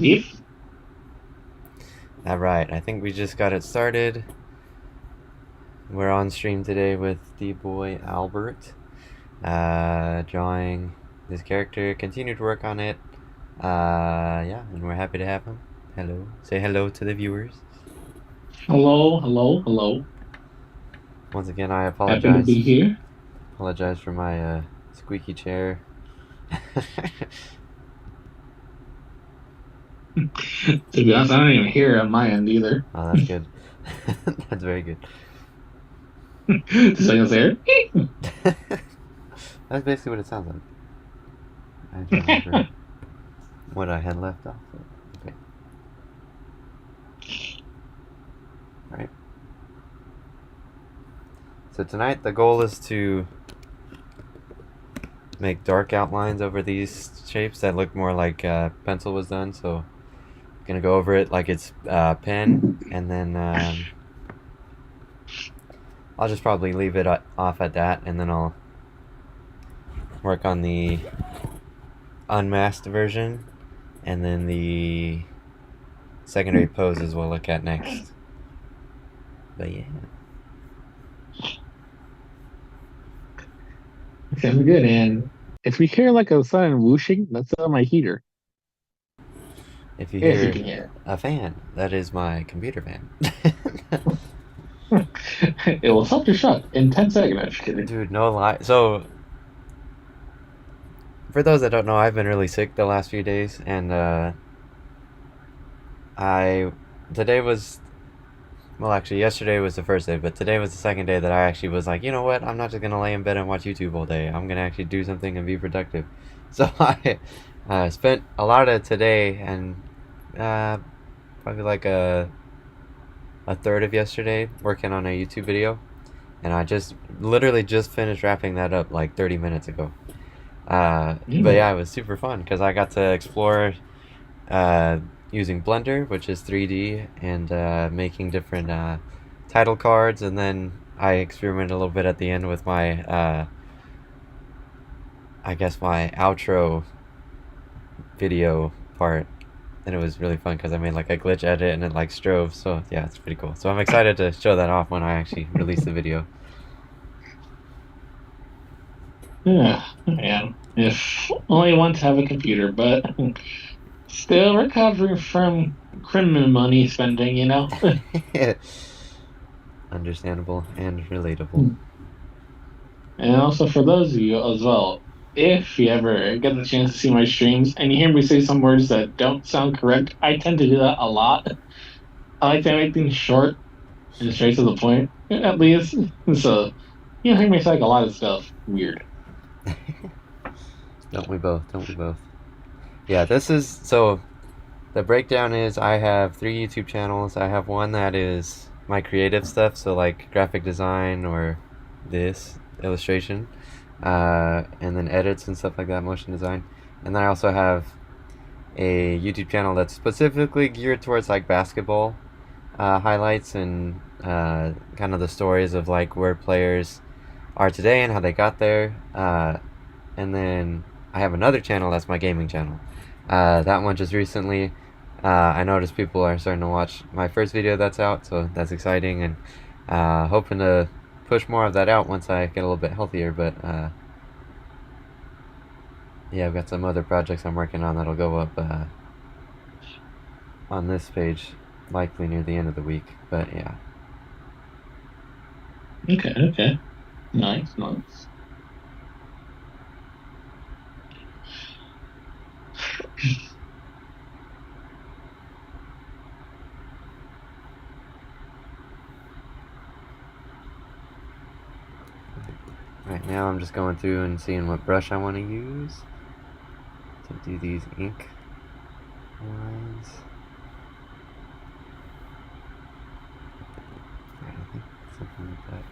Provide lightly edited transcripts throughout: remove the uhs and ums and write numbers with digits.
If Alright, I think we just got it started. We're on stream today with D-Boy Albert, drawing this character, continue to work on it. Yeah, and we're happy to have him. Hello. Say hello to the viewers. hello, hello, hello. Once again, I Happy to apologize. be here. Apologize for my squeaky chair. To be honest, I don't even hear it on my end either. Oh, that's good. That's very good. Just like I said. That's basically what it sounds like. I don't remember what I had left off. Okay. Alright. So tonight the goal is to make dark outlines over these shapes that look more like pencil was done. So I'm gonna go over it like it's pen, and then I'll just probably leave it off at that, and then I'll work on the unmasked version, and then the secondary poses we'll look at next. But yeah. Sounds good. And if we hear like a sudden whooshing, that's my heater. If you If you hear can hear a fan, that is my computer fan. it. It will stop to shut in 10 seconds. I'm just kidding. Dude, no lie. So, for those that don't know, I've been really sick the last few days, and I today was well, actually, yesterday was the first day, but today was the second day that I actually was like, you know what? I'm not just gonna lay in bed and watch YouTube all day. I'm gonna actually do something and be productive. So I spent a lot of today and uh, probably like a third of yesterday working on a YouTube video, and I just literally just finished wrapping that up like 30 minutes ago. But Mm. yeah, it was super fun because I got to explore uh, using Blender, which is 3D, and making different title cards, and then I experimented a little bit at the end with my, I guess my outro video part, and it was really fun because I made like a glitch edit and it like strove. So yeah, it's pretty cool. So I'm excited to show that off when I actually release the video. Yeah, man. If only one to have a computer, but still recovering from criminal money spending, you know? Understandable and relatable. And also for those of you as well, if you ever get the chance to see my streams and you hear me say some words that don't sound correct, I tend to do that a lot. I like to make things short and straight to the point, at least. So you hear me say like a lot of stuff weird. Don't we both? Don't we both? Yeah, this is so. The breakdown is I have 3 YouTube channels. I have one that is my creative stuff, so like graphic design or this illustration, and then edits and stuff like that, motion design. And then I also have a YouTube channel that's specifically geared towards like basketball highlights and kind of the stories of like where players are today and how they got there. And then I have another channel that's my gaming channel. That one just recently, I noticed people are starting to watch my first video that's out, so that's exciting, and hoping to push more of that out once I get a little bit healthier. But yeah, I've got some other projects I'm working on that'll go up on this page, likely near the end of the week. But yeah. Okay, okay. Nice, nice. Right now I'm just going through and seeing what brush I want to use to do these ink lines. I think something like that.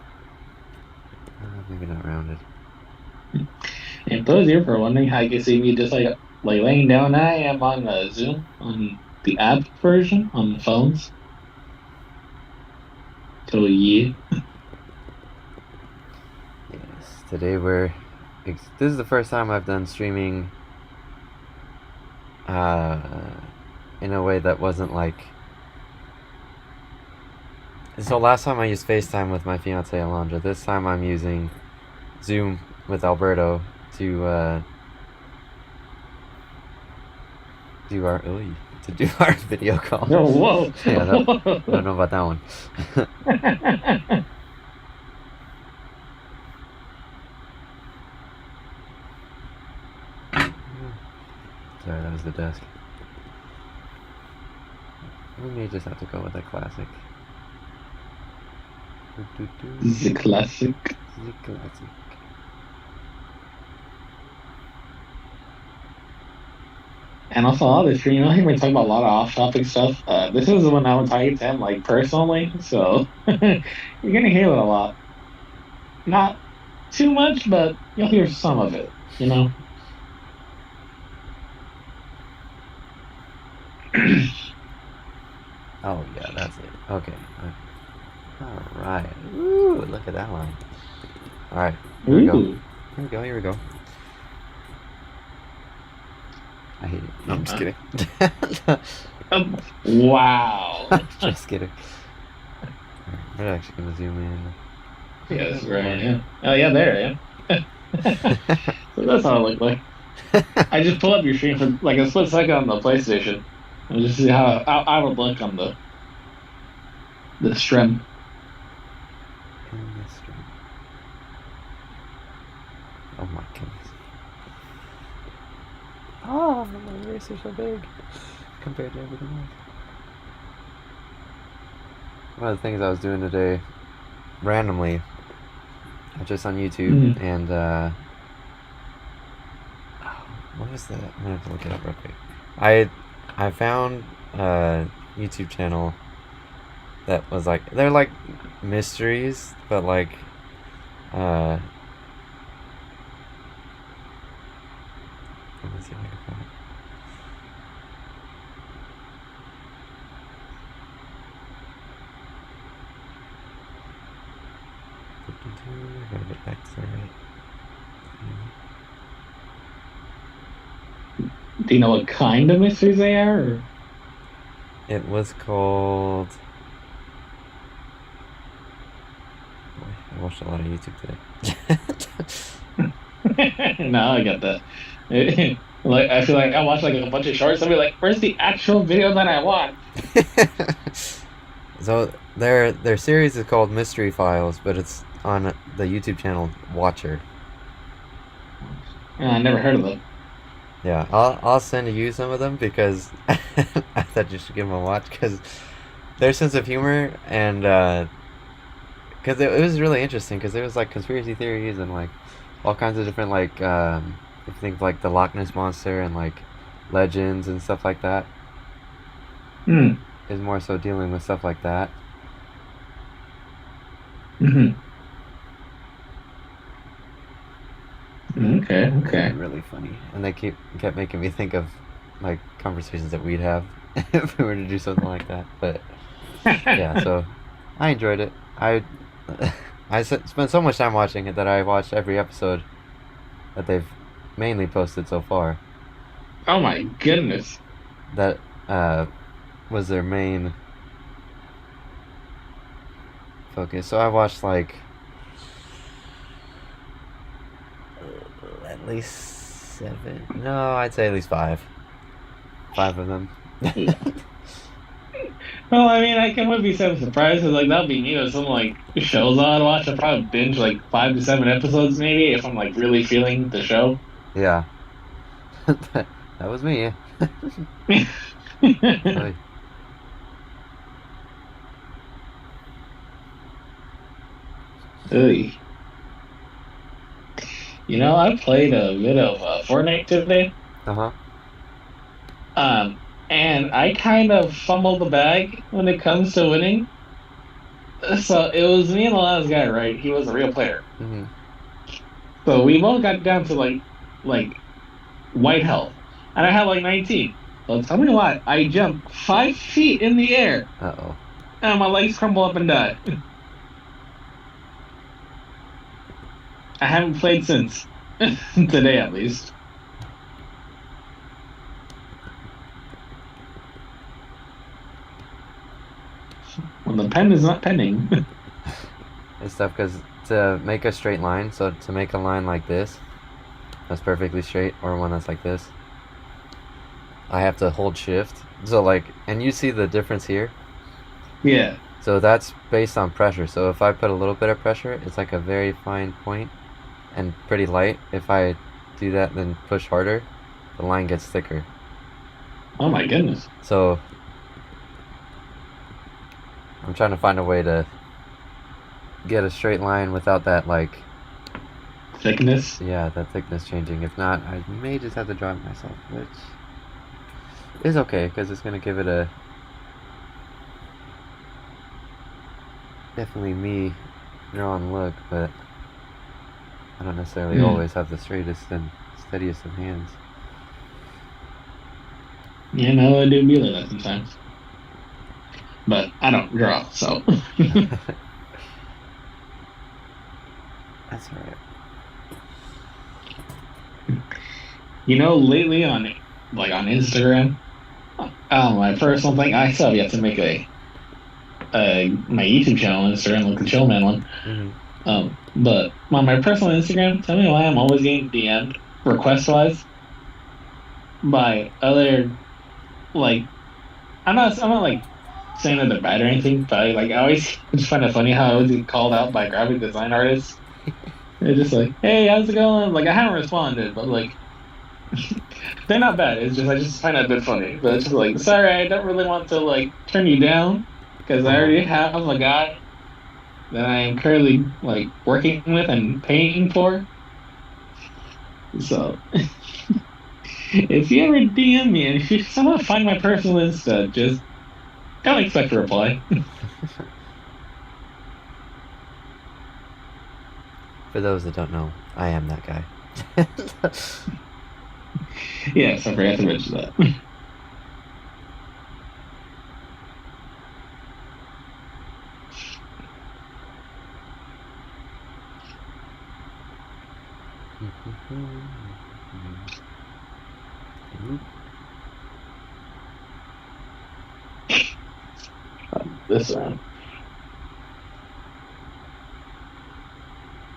Maybe not rounded. And those here for wondering how you can see me just like laying down, I am on Zoom on the app version on the phones. So yeah. Yes, today this is the first time I've done streaming in a way that wasn't like. So last time I used FaceTime with my fiance Alondra. This time I'm using Zoom with Alberto to do our to do our video call. Oh, whoa! Yeah, I don't know about that one. Sorry, that was the desk. We may just have to go with a classic. The classic. The classic. And also, all this, you know, we're talking about a lot of off-topic stuff. This is the one I would talk to him, like, personally, so you're gonna hear it a lot. Not too much, but you'll hear some of it, you know? Oh, yeah, that's it. Okay. Alright. Ooh, look at that line. Alright, here we go. Here we go, here we go. I hate it. No, I'm just kidding. Wow. Just kidding. Right, we're actually gonna zoom in. Yeah, that's right, yeah. Oh, yeah, there, yeah. So that's how it looked like. I just pull up your stream for like a split second on the PlayStation and just see how I would look on the stream. Oh my goodness. Oh, my wrists are so big compared to everything else. One of the things I was doing today, randomly, just on YouTube, and what was that? I'm gonna have to look it up real quick. I found a YouTube channel that was like, they're like mysteries, but like let me see if I can find it. I gotta get back to the right. Do you know what kind of mysteries they are? Or? It was called. Boy, I watched a lot of YouTube today. No, I get that. Like I feel like I watched like a bunch of shorts. I'll be like, "Where's the actual video that I watched?" So their series is called Mystery Files, but it's on the YouTube channel Watcher. I never heard of them. Yeah, I'll send you some of them because I thought you should give them a watch because their sense of humor and because it was really interesting because it was like conspiracy theories and like all kinds of different like if you think of, like the Loch Ness monster and like legends and stuff like that. Is more so dealing with stuff like that. Okay. Really funny, and they kept making me think of like conversations that we'd have if we were to do something like that. But yeah, so I enjoyed it. I spent so much time watching it that I watched every episode that they've mainly posted so far. Oh my goodness! That was their main focus. So I watched like at least 7. No, I'd say at least 5. 5 of them. Well, I mean, I wouldn't be so surprised because like that'd be me with some like shows I'd watch. I'd probably binge like 5 to 7 episodes maybe if I'm like really feeling the show. Yeah. That was me. Oy. You know, I played a bit of Fortnite today. And I kind of fumbled the bag when it comes to winning. So it was me and the last guy, right? He was a real player. So we both got down to like white health, and I had like 19. So tell me what, I jumped 5 feet in the air. And my legs crumble up and die. I haven't played since. Today, at least. when the pen is not penning. It's tough because to make a straight line, so to make a line like this, that's perfectly straight, or one that's like this, I have to hold shift. So like, and you see the difference here? Yeah. So that's based on pressure. So if I put a little bit of pressure, it's like a very fine point and pretty light. If I do that, then push harder, the line gets thicker. Oh my goodness. So I'm trying to find a way to get a straight line without that, like, Thickness. yeah, that thickness changing. If not, I may just have to draw it myself, which is okay because it's gonna give it a definitely me drawn look, but I don't necessarily always have the straightest and steadiest of hands. Yeah, no, I do be like that sometimes. But I don't draw, so. That's alright. Lately on Instagram, my personal thing, I still have yet to make my YouTube channel on Instagram, like the Chillman one. But on my personal Instagram, tell me why I'm always getting DM'd request wise by other like I'm not like saying that they're bad or anything, but I always just find it funny how I always get called out by graphic design artists. They're just like, hey, how's it going? Like I haven't responded, but like they're not bad. It's just I just find that a bit funny. But it's just like, sorry, I don't really want to like turn you down because I already have a guy that I am currently like working with and paying for. So if you ever DM me and if you somehow find my personal Insta, just don't expect a reply. For those that don't know, I am that guy. Yes, I forgot to mention that. This round.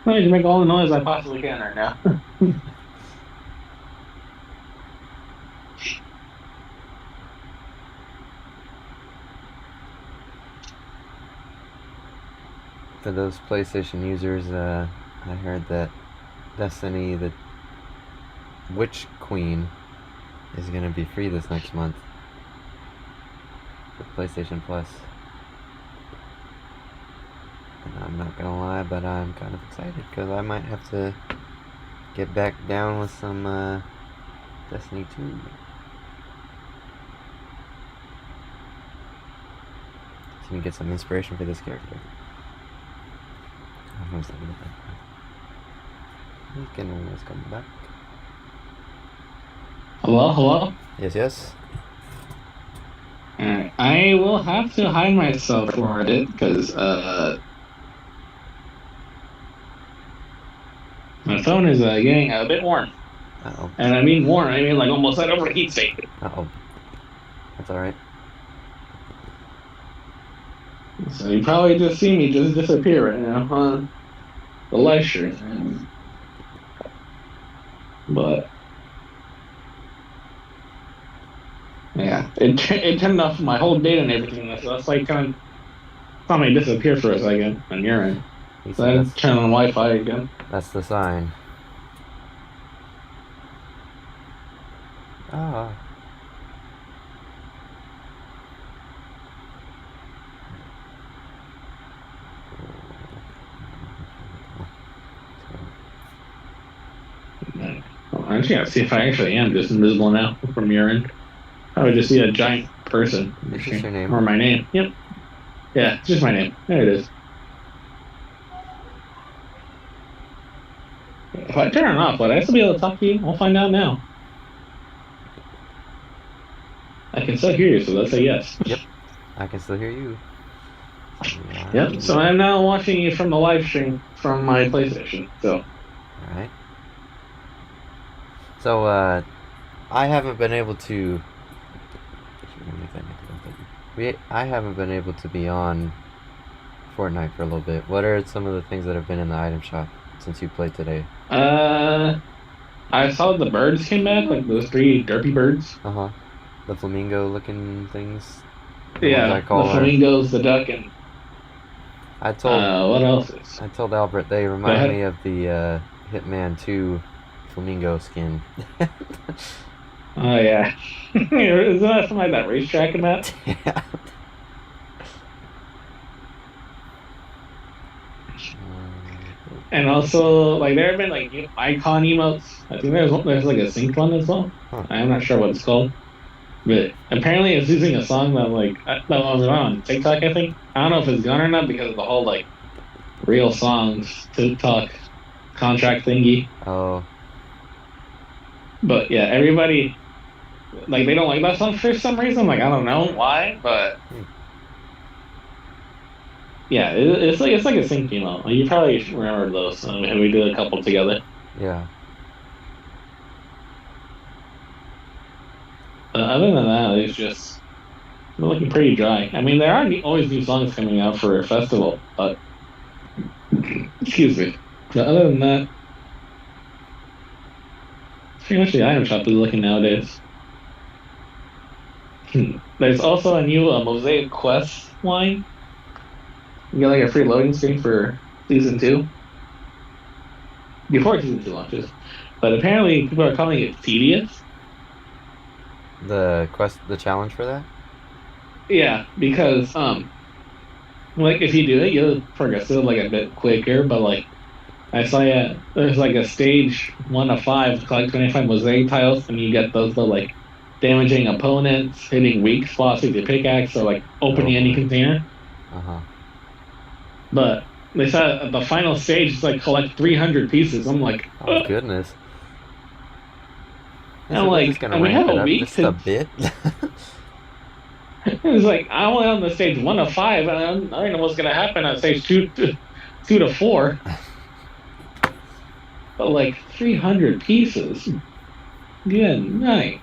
I need to make all the noise I possibly can right now. For those PlayStation users, I heard that Destiny, the Witch Queen, is going to be free this next month for PlayStation Plus. And I'm not gonna lie, but I'm kind of excited because I might have to get back down with some Destiny 2. So you get some inspiration for this character. He can always come back. Hello, hello? Yes, yes. Alright, I will have to hide myself for it because my phone is getting a bit warm. Uh-oh. And I mean warm, I mean like almost at overheat state. Uh-oh. That's alright. So you probably just see me just disappear right now on the live stream. But yeah, it turned off my whole data and everything. So that's like kind of saw me disappear for a second on your end. So I turn on Wi-Fi again. That's the sign. Ah. I just gotta see if I actually am just invisible now from your end. I would just see a giant person. Is this your name? Or my name. Yep. Yeah, it's just my name. There it is. If I turn it off, would I still be able to talk to you? We'll find out now. I can still hear you, so that's a yes. Yep. I can still hear you. Yep, so I'm now watching you from the live stream from my PlayStation, so. Alright. So, I haven't been able to... Let me I haven't been able to be on Fortnite for a little bit. What are some of the things that have been in the item shop since you played today? Uh, I saw the birds came back, like those three derpy birds. Uh huh. The flamingo looking things. The ones I Yeah, the call are. flamingos, the duck, and I told what else is? I told Albert they Go remind me ahead. of the Hitman 2 flamingo skin. Oh yeah, isn't that something like that racetrack and that? Yeah. And also, like there have been like new icon emotes. I think there's like a synced one as well. Huh. I'm not sure what it's called, but apparently it's using a song that that was on TikTok. I think I don't know if it's gone or not because of the whole like real songs TikTok contract thingy. Oh. But yeah, everybody like they don't like that song for some reason. Like I don't know why, but Hmm. yeah, it's like a sync emote. Like, you probably remember those. We did a couple together. Yeah. Other than that, it's just they're looking pretty dry. I mean, there are always new songs coming out for a festival, but excuse me. But other than that, it's pretty much the item shop is looking nowadays. There's also a new Mosaic Quest line. You get like a free loading screen for season two before season two launches. But apparently, people are calling it tedious. The challenge for that? Yeah, because like if you do it, you'll progress it like a bit quicker. But like I saw, yeah, there's like a stage 1 of 5, collect 25 mosaic tiles, and you get those like damaging opponents, hitting weak spots with your pickaxe, or like Oh opening any boy. container. Uh-huh. But they said at the final stage is like collect 300 pieces. I'm like, Oh goodness. Is I'm it really just like, gonna and we ramp have it a up week just a to. bit? It's like I'm only on the stage 1 of 5, and I don't know what's gonna happen at stage 2 to 4. But like 300 pieces. Good night.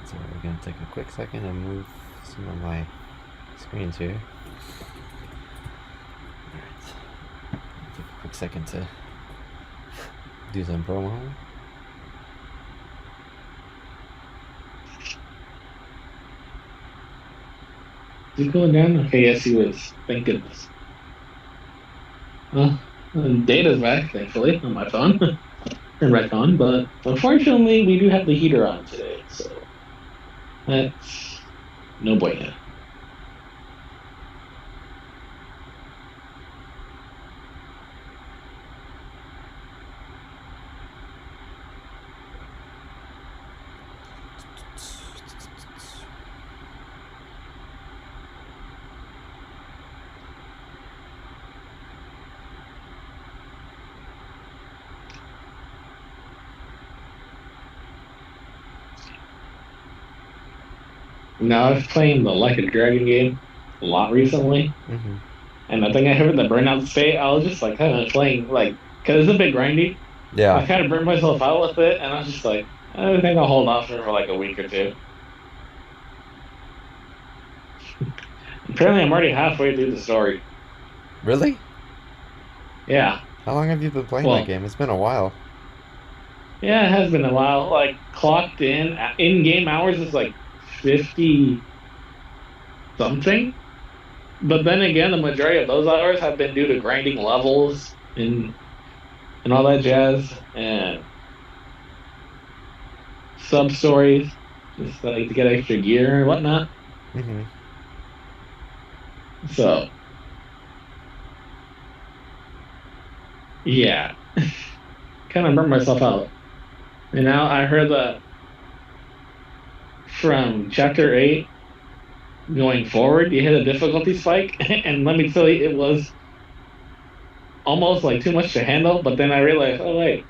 So we're gonna take a quick second and move some of my screens here. Alright. Take a quick second to do some promo. Is it going down? Okay, yes, he was. Thank goodness. Well, data's back, thankfully, on my phone. Turned back on, but unfortunately, we do have the heater on today, so that's no bueno. Now, I was playing the Like a Dragon game a lot recently, Mm-hmm. and I think I hit the burnout state. I was just like kind of playing, like, because it's a bit grindy. Yeah. I kind of burned myself out with it, and I was just like, I think I'll hold off for like a week or two. Apparently, I'm already halfway through the story. Really? Yeah. How long have you been playing that Well, game? It's been a while. yeah, it has been a while. Like, clocked in game hours is like 50 something. But then again, the majority of those hours have been due to grinding levels and all that jazz and sub stories, just like to get extra gear and whatnot. Mm-hmm. So yeah, kind of burned myself out. And now I heard that from chapter 8 going forward, you hit a difficulty spike, and let me tell you, it was almost like too much to handle. But then I realized, oh wait,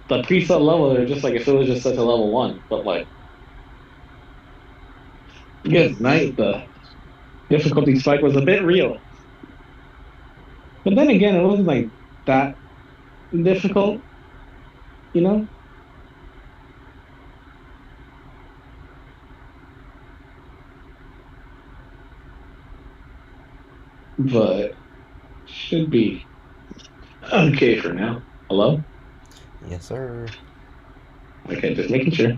the preset level are just like if it was just such a level 1. But like, good night, the difficulty spike was a bit real. But then again, it wasn't like that difficult, you know? but should be okay for now. Hello? Yes, sir. Okay, just making sure.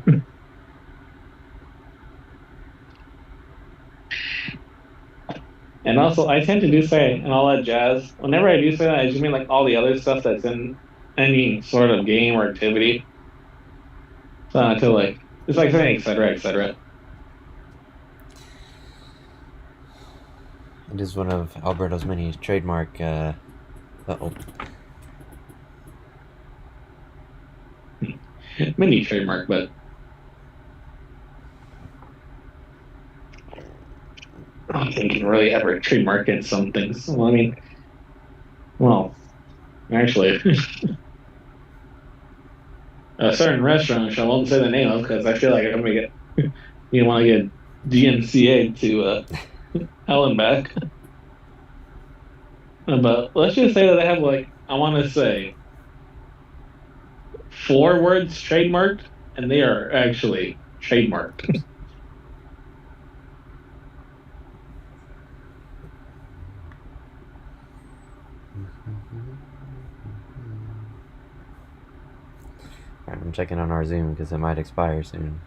And also, I tend to do say and all that jazz. Whenever I do say that, I just mean like all the other stuff that's in any sort of game or activity. So not to like, it's like saying et cetera, et cetera. It is one of Alberto's many trademark. Oh, Mini trademark, but I don't think you can really ever trademark in some things. Well, I mean, well, actually, a certain restaurant, which I won't say the name of because I feel like I'm gonna get, you want to get DMCA to hell and back. But let's just say that I have like, I want to say 4 words trademarked, and they are actually trademarked. I'm checking on our Zoom because it might expire soon.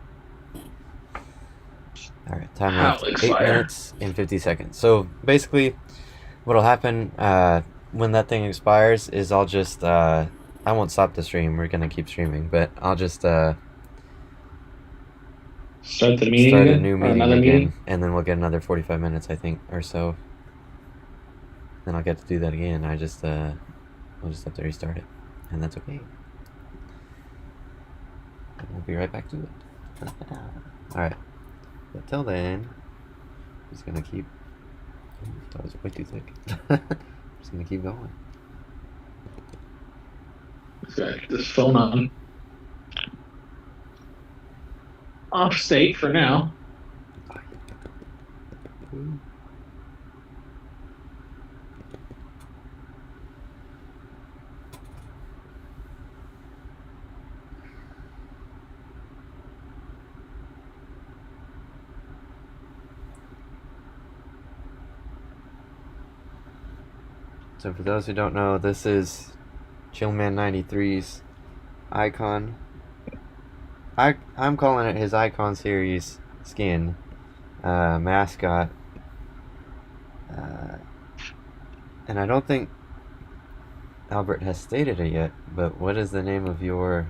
Alright, time How left 8 expire? minutes and 50 seconds. So basically, what'll happen when that thing expires is I'll just, I won't stop the stream, we're gonna keep streaming, but I'll just Start the meeting start a again new or meeting another again, meeting? and then we'll get another 45 minutes, I think, or so. Then I'll get to do that again. I'll just have to restart it, and that's okay. And we'll be right back to it. Alright. But till then, I'm just gonna keep. That was way too thick. I'm just gonna keep going. Got this phone on off state for now. So for those who don't know, this is Chillman93's icon. I'm calling it his icon series skin mascot. And I don't think Albert has stated it yet, but what is the name of your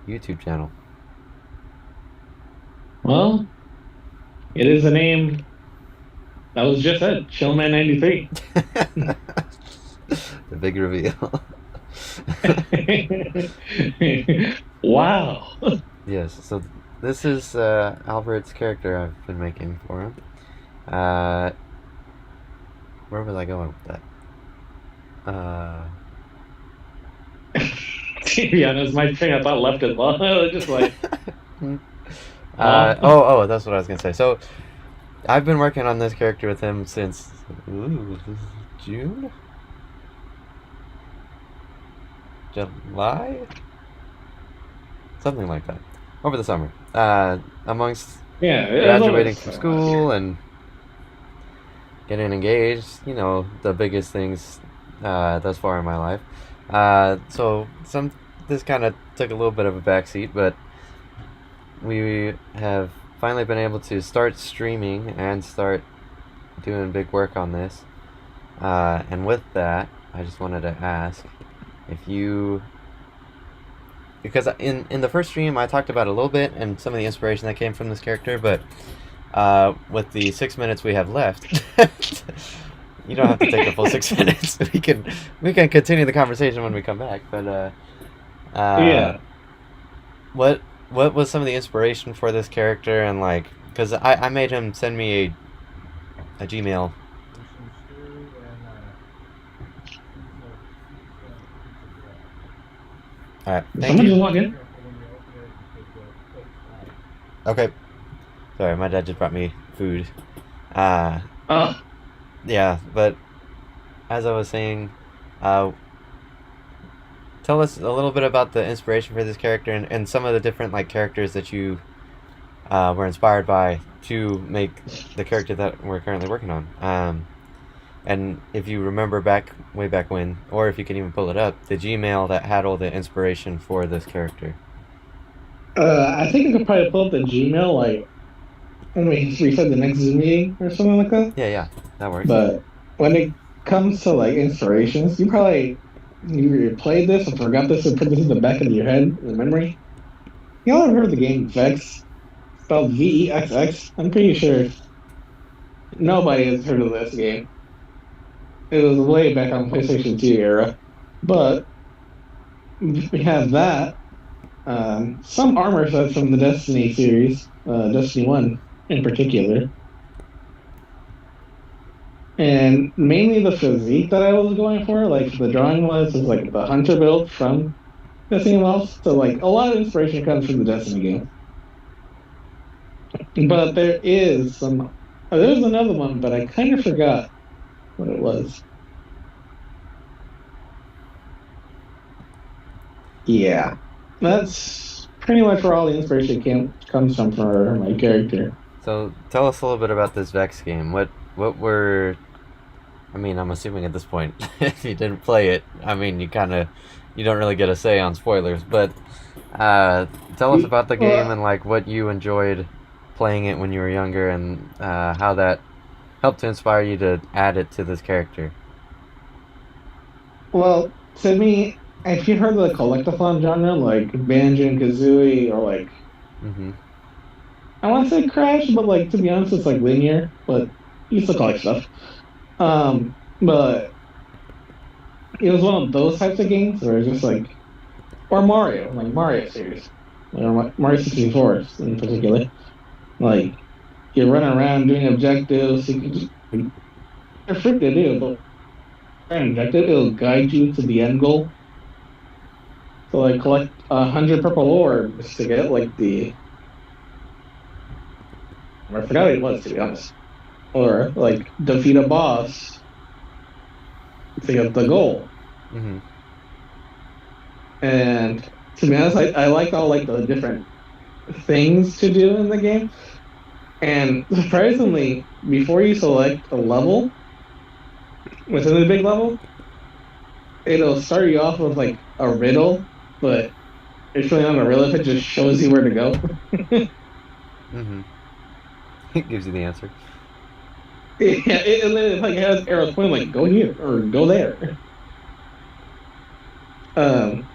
YouTube channel? Well, it is a name that was just said, Chillman93. The big reveal. Wow. Yes, so this is Albert's character I've been making for him. Where was I going with that? To be honest, my train of thought left it long. I was just like, that's what I was gonna say. So I've been working on this character with him since June, July, something like that, over the summer. Amongst yeah, graduating from school and getting engaged, the biggest things thus far in my life. So this kind of took a little bit of a backseat, but we have finally been able to start streaming and start doing big work on this. And with that, I just wanted to ask if you, because in the first stream I talked about a little bit and some of the inspiration that came from this character, but with the 6 minutes we have left, you don't have to take the full 6 minutes. We can continue the conversation when we come back. But yeah. what was some of the inspiration for this character, and like, because I made him send me a Gmail. All right, thank Someone you. just walk in. Okay, sorry, my dad just brought me food. Oh, Yeah, but as I was saying, tell us a little bit about the inspiration for this character and some of the different like characters that you were inspired by to make the character that we're currently working on. And if you remember way back when, or if you can even pull it up, the Gmail that had all the inspiration for this character. I think I could probably pull up the Gmail like when we reset the next Zoom meeting or something like that. Yeah, yeah, that works. But when it comes to like inspirations, you either played this or forgot this or put this in the back of your head in the memory. Y'all ever heard of the game Vex? Spelled VEXX? I'm pretty sure nobody has heard of this game. It was way back on PlayStation 2 era. But we have that. Some armor sets from the Destiny series, Destiny 1 in particular. And mainly the physique that I was going for, like the drawing was like the hunter build from Destiny Lost. So like a lot of inspiration comes from the Destiny game. But there's another one, but I kind of forgot what it was. Yeah, that's pretty much where all the inspiration comes from for my character. So tell us a little bit about this Vex game. What were I mean, I'm assuming at this point, if you didn't play it, I mean, you don't really get a say on spoilers. But tell us about the game and like what you enjoyed playing it when you were younger, and how that helped to inspire you to add it to this character. Well, to me, if you heard the collectathon genre, like Banjo and Kazooie, or like Mm-hmm. I want to say Crash, but like to be honest, it's like linear, but you still collect stuff. But it was one of those types of games where it's just like, or Mario, like Mario series, or Mario 64 in particular. Like you're running around doing objectives. You can just, they're free to do, but an objective, it'll guide you to the end goal. So like collect 100 purple orbs to get like I forgot what it was to be honest, or like defeat a boss to get the goal. Mm-hmm. And to be honest, I like all like the different things to do in the game. And surprisingly, before you select a level within the big level, it'll start you off with like a riddle, but it's really not a riddle if it just shows you where to go. Mm-hmm. It gives you the answer. Yeah, and then it like has arrows pointing like go here or go there. Um,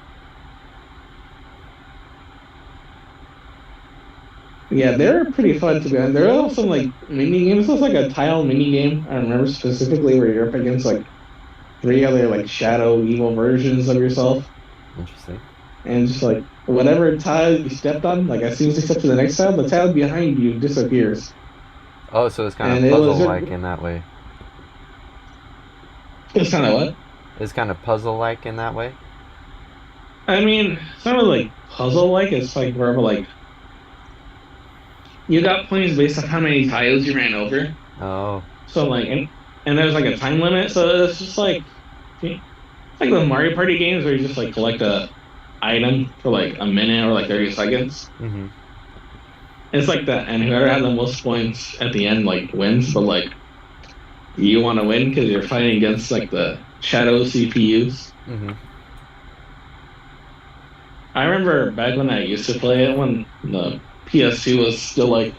yeah, they're pretty fun to be honest. There are also like mini games. There's like a tile mini game. I remember specifically where you're up against like three other like shadow evil versions of yourself, Interesting. and just like whatever tile you stepped on, like as soon as you step to the next tile, the tile behind you disappears. Oh, so it's kind And of it was puzzle-like in that way. it's kind of what? It's kind of puzzle-like in that way. I mean, it's not really like puzzle like. It's like wherever like you got points based on how many tiles you ran over. Oh. So like, and there's like a time limit. So it's just like it's like the Mario Party games where you just like collect a item for like a minute or like 30 seconds. Mm-hmm. It's like that, and whoever has the most points at the end like wins. But like, you want to win because you're fighting against like the shadow CPUs. Mm-hmm. I remember back when I used to play it when the PS2 was still like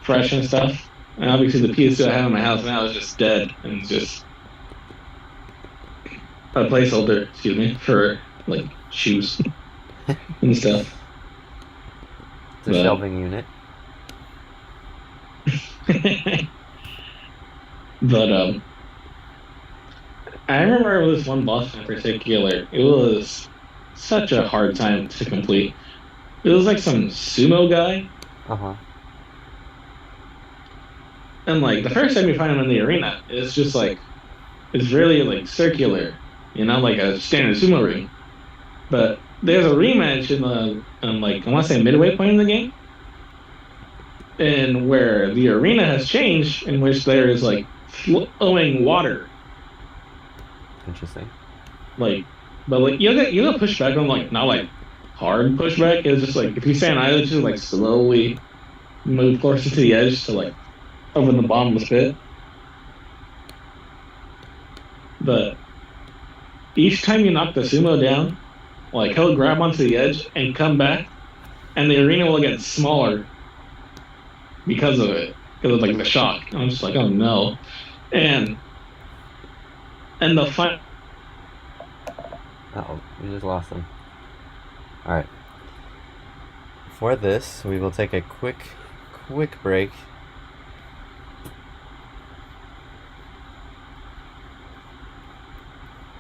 fresh and stuff. And obviously the PS2 I have in my house now is just dead and just a placeholder, excuse me, for like shoes and stuff. It's a shelving unit. But I remember this one boss in particular. It was such a hard time to complete. It was like some sumo guy, Uh-huh. and like the first time you find him in the arena, it's just like it's really like circular, like a standard sumo ring. But there's a rematch in like I want to say midway point in the game, and where the arena has changed, in which there is like flowing water. Interesting. Like, but like you'll push back on like not like hard pushback. It's just like if you stand idle, just like slowly move closer to the edge to like open the bottomless pit. but each time you knock the sumo down, like he'll grab onto the edge and come back, and the arena will get smaller because of it, because of like the shock. I'm just like, oh no, and the final. Uh oh, we just lost them. Alright. For this, we will take a quick break.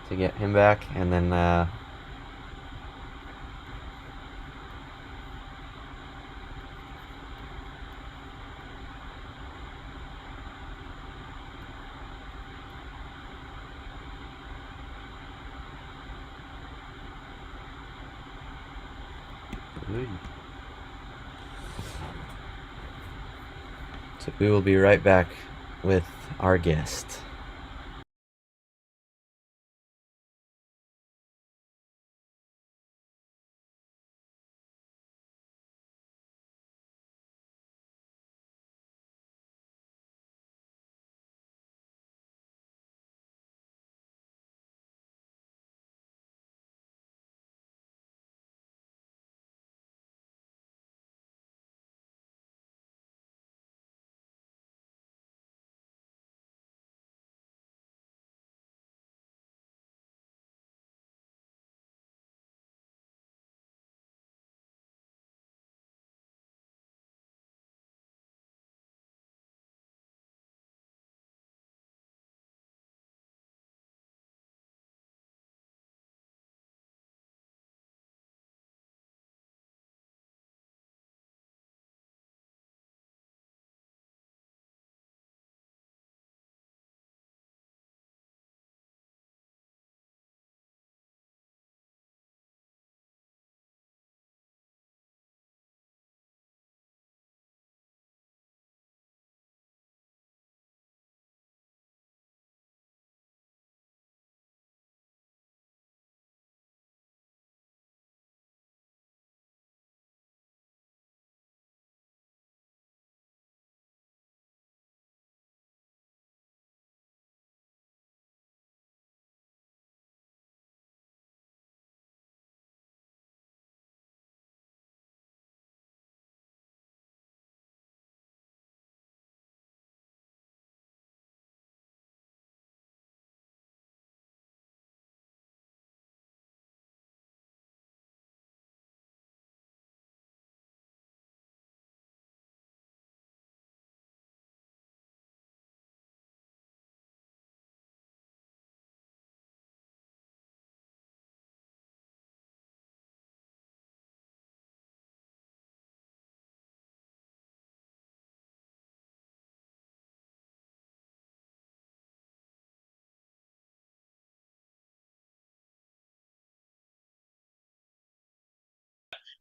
To get him back, and then so we will be right back with our guest.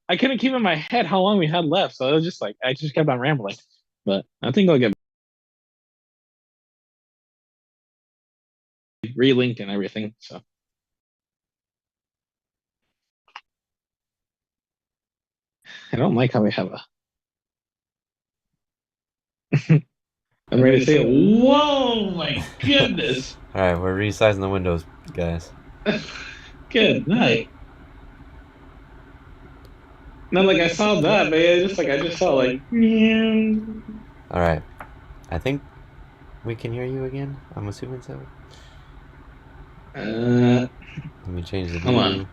I couldn't keep in my head how long we had left, so it was just like I just kept on rambling. But I think I'll get relinked and everything. So I don't like how we have a. I'm ready to say, whoa, my goodness. All right, we're resizing the windows, guys. Good night. Not like I saw that, man. Just like I just saw like. All right, I think we can hear you again. I'm assuming so. Let me change the view. Hold on.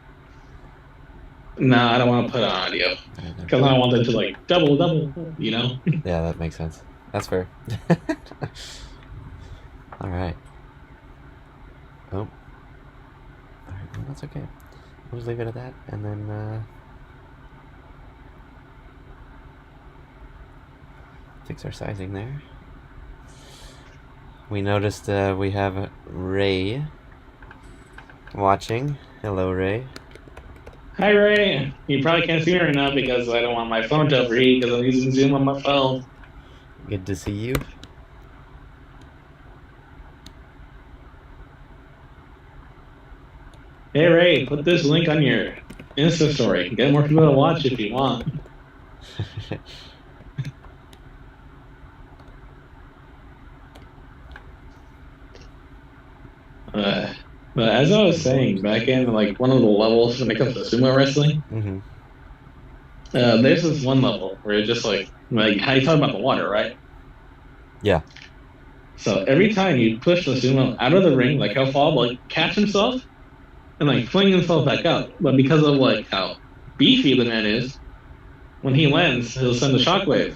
No, I don't want to put on audio because I don't want them to like double, you know? Yeah, that makes sense. That's fair. All right. Oh. All right, well, that's okay. We'll just leave it at that, and then fix our sizing there. We noticed we have Ray watching. Hello, Ray. Hi, Ray. You probably can't see me right now because I don't want my phone to overheat because I'm using Zoom on my phone. Good to see you. Hey, Ray, put this link on your Insta story. Get more people to watch if you want. But as I was saying, back in like one of the levels when it comes to sumo wrestling, Mm-hmm. there's this one level where it's just like how you talk about the water, right? Yeah. So every time you push the sumo out of the ring, like he'll fall, like catch himself and like fling himself back up. But because of like how beefy the man is, when he lands, he'll send a shockwave,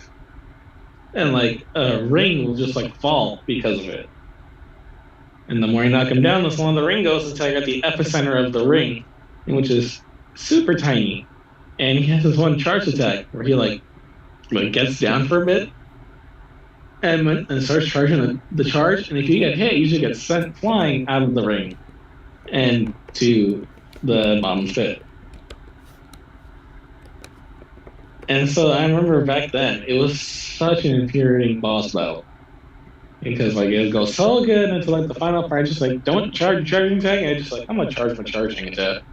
and like a ring will just like fall because of it. And the more you knock him down, the smaller the ring goes until you're at the epicenter of the ring, which is super tiny. And he has this one charge attack where he like gets down for a bit and starts charging the charge. And if you get hit, you usually get sent flying out of the ring and to the bottom pit. And so I remember back then, it was such an infuriating boss battle because like it would go so good until like the final part, just like don't charge charging attack, and I just like I'm gonna charge my charging attack.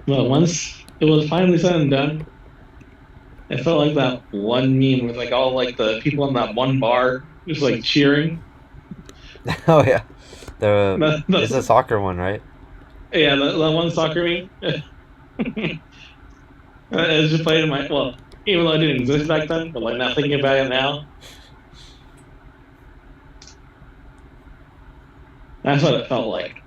But once it was finally said and done, it felt like that one meme with like all like the people in that one bar just like cheering. Oh yeah. It's a That's soccer one, right? yeah, that one soccer meme. It's just played in my even though it didn't exist back then, but like now thinking about it now, that's what it felt like.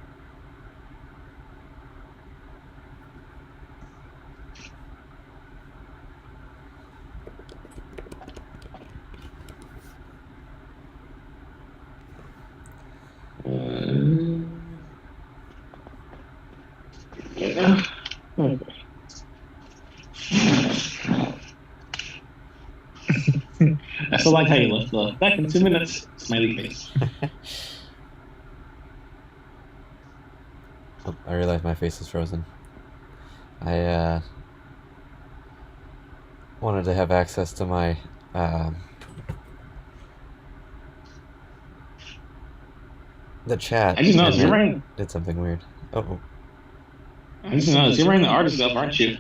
Yeah. I still like how you left the back in 2 minutes, smiley face. Oh, I realized my face is frozen. I wanted to have access to my the chat. I just and noticed you're it wearing. did something weird. Oh, I just noticed you're wearing the artist stuff, aren't you?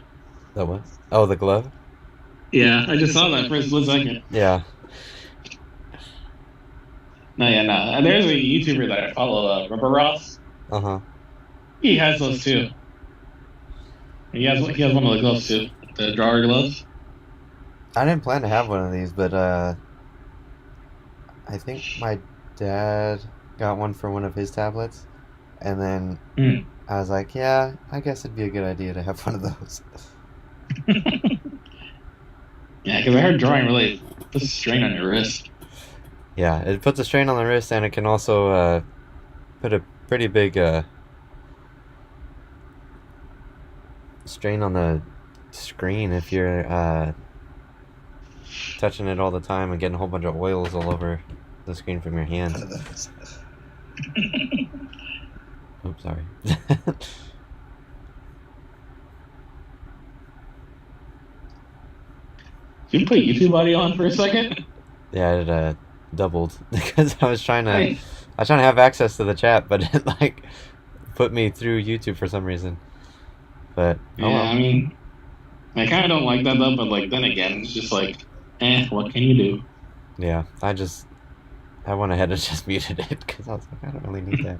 the what? Oh, the glove? Yeah, I just saw that for a split second. Yeah. No, yeah, no. There's a YouTuber that I follow, Rubber Ross. Uh-huh. He has those too. He has one of the gloves too, the drawer gloves. I didn't plan to have one of these, but I think my dad got one for one of his tablets, and then Mm. I was like, yeah, I guess it'd be a good idea to have one of those. Yeah, because I heard drawing really puts a strain on your wrist. Yeah, it puts a strain on the wrist, and it can also put a pretty big strain on the screen if you're touching it all the time and getting a whole bunch of oils all over the screen from your hands. Oops, sorry. Did you put YouTube audio on for a second? Yeah, it doubled because I was trying to I have access to the chat, but it like put me through YouTube for some reason. But yeah, oh well. I mean, I kind of don't like that though. But like then again, it's just like, what can you do? Yeah, I went ahead and just muted it because I was like, I don't really need that.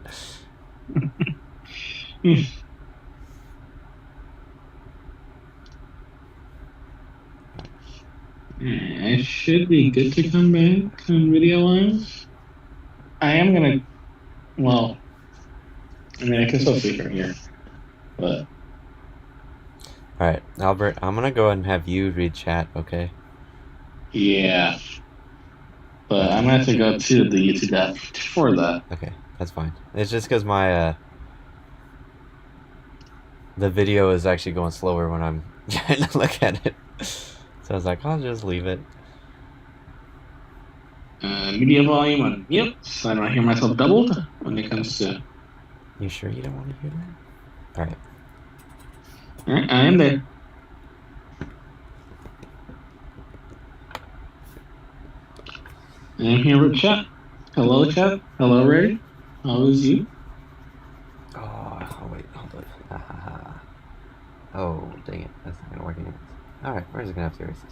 I should be good to come back on video wise. I am gonna. Well, I mean, I can still see from here, but All right, Albert, I'm gonna go ahead and have you read chat, okay? yeah. But I'm gonna have to go to the YouTube app for that. Okay, that's fine. It's just because my the video is actually going slower when I'm trying to look at it. So I was like, I'll just leave it. Media volume on mute, so I don't hear myself doubled when it comes to. You sure you don't want to hear that? All right. All right, I am there. I'm here with chat. Hello, chat. Hello, Ray. How is you? Oh, wait, hold on. Oh, dang it. That's not going to work anymore. Alright, we're just going to have to erase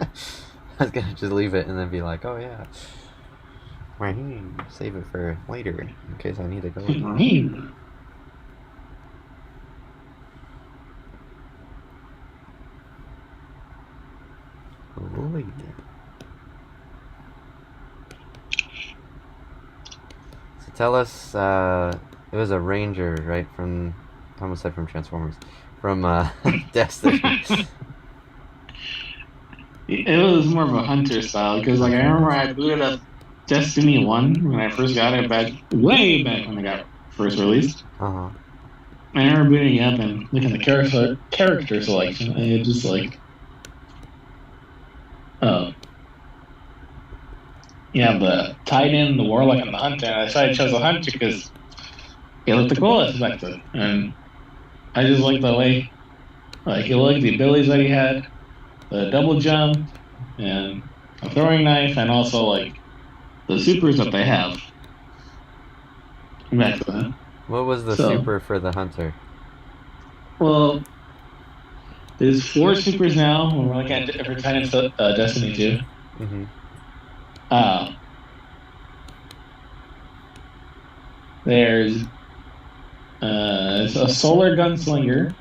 this. I was gonna just leave it and then be like, oh yeah, save it for later in case I need to go. Later. So tell us, it was a ranger, right? From, I almost said from Transformers, from Destiny. It was more of a hunter style because, like, I remember I booted up Destiny 1 when I first got it back, way back when it got first released. Uh-huh. I remember booting it up and looking at the character selection, and it just like, yeah, the Titan, the Warlock, and the Hunter. And I decided I chose the Hunter because he looked the coolest back then, and I just liked the way, like, he liked the abilities that he had, the double jump, and a throwing knife, and also like the supers that they have back then. What was the super for the hunter? Well, there's 4 supers now. When we're looking at every time it's Destiny 2. Mm-hmm. There's a solar gunslinger,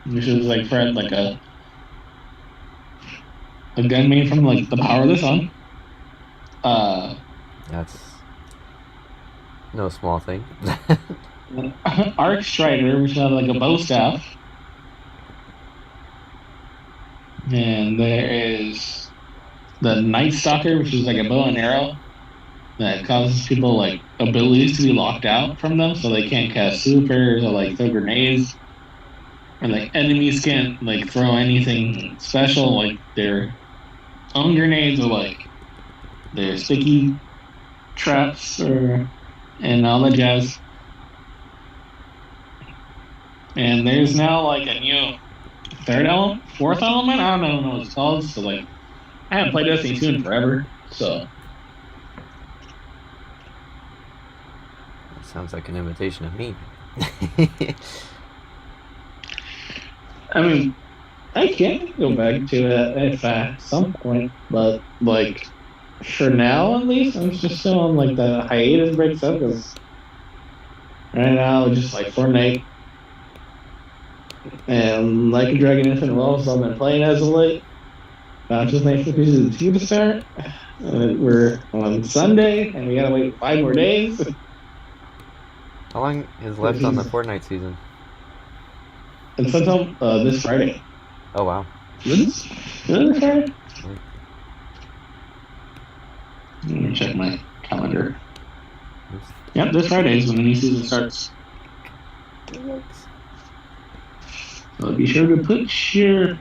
which is like for like a gun made from like the power of the sun. That's no small thing. Arc Strider, which has like a bow staff. And there is the Night Stalker, which is like a bow and arrow that causes people like abilities to be locked out from them, so they can't cast supers or like throw grenades, or like enemies can't like throw anything special like their own grenades or like their sticky traps or and all that jazz. And there's now like a new fourth element. I don't know what it's called. So like, I haven't played Destiny 2 in forever. So that sounds like an invitation of me. I mean, I can go back to it at some point, but like for now at least, I'm just still on like the hiatus breaks up because right now just like Fortnite and like a Dragon Infinite Worlds I've been playing as of late. I'm just waiting for season 2 to start. We're on Sunday and we gotta wait 5 more days. How long is left on the Fortnite season? It's until this Friday. Oh wow. Is this Friday? Let me check my calendar. Yep, this Friday is when the new season starts. So be sure to put your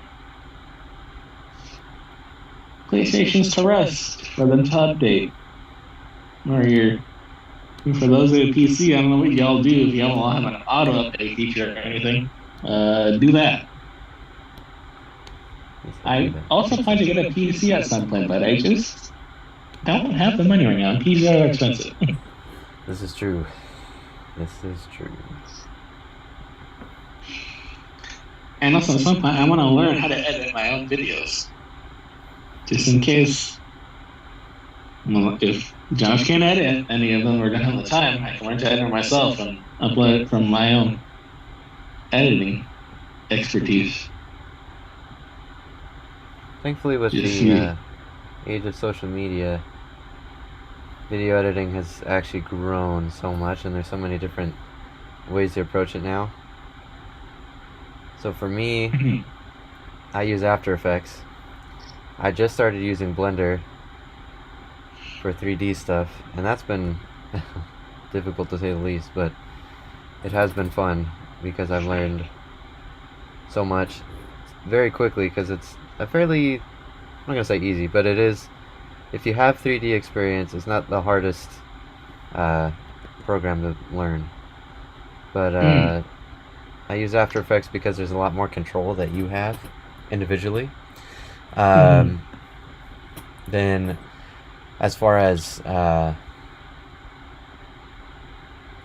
PlayStations to rest for them to update. Or for those with a PC, I don't know what y'all do if y'all don't have an auto update feature or anything. Do that. I also plan to get a PC at some point, but I just don't have the money right now. PCs are expensive. This is true. This is true. And also, at some point, I want to learn how to edit my own videos. Just in case, if Josh can't edit any of them or don't have the time, I can learn to edit myself and upload it from my own editing expertise. Thankfully, with the age of social media, video editing has actually grown so much, and there's so many different ways to approach it now. So for me, I use After Effects. I just started using Blender for 3D stuff, and that's been difficult to say the least, but it has been fun because I've learned so much very quickly because it's a fairly, I'm not going to say easy, but it is, if you have 3D experience, it's not the hardest program to learn. But I use After Effects because there's a lot more control that you have individually. Then as far as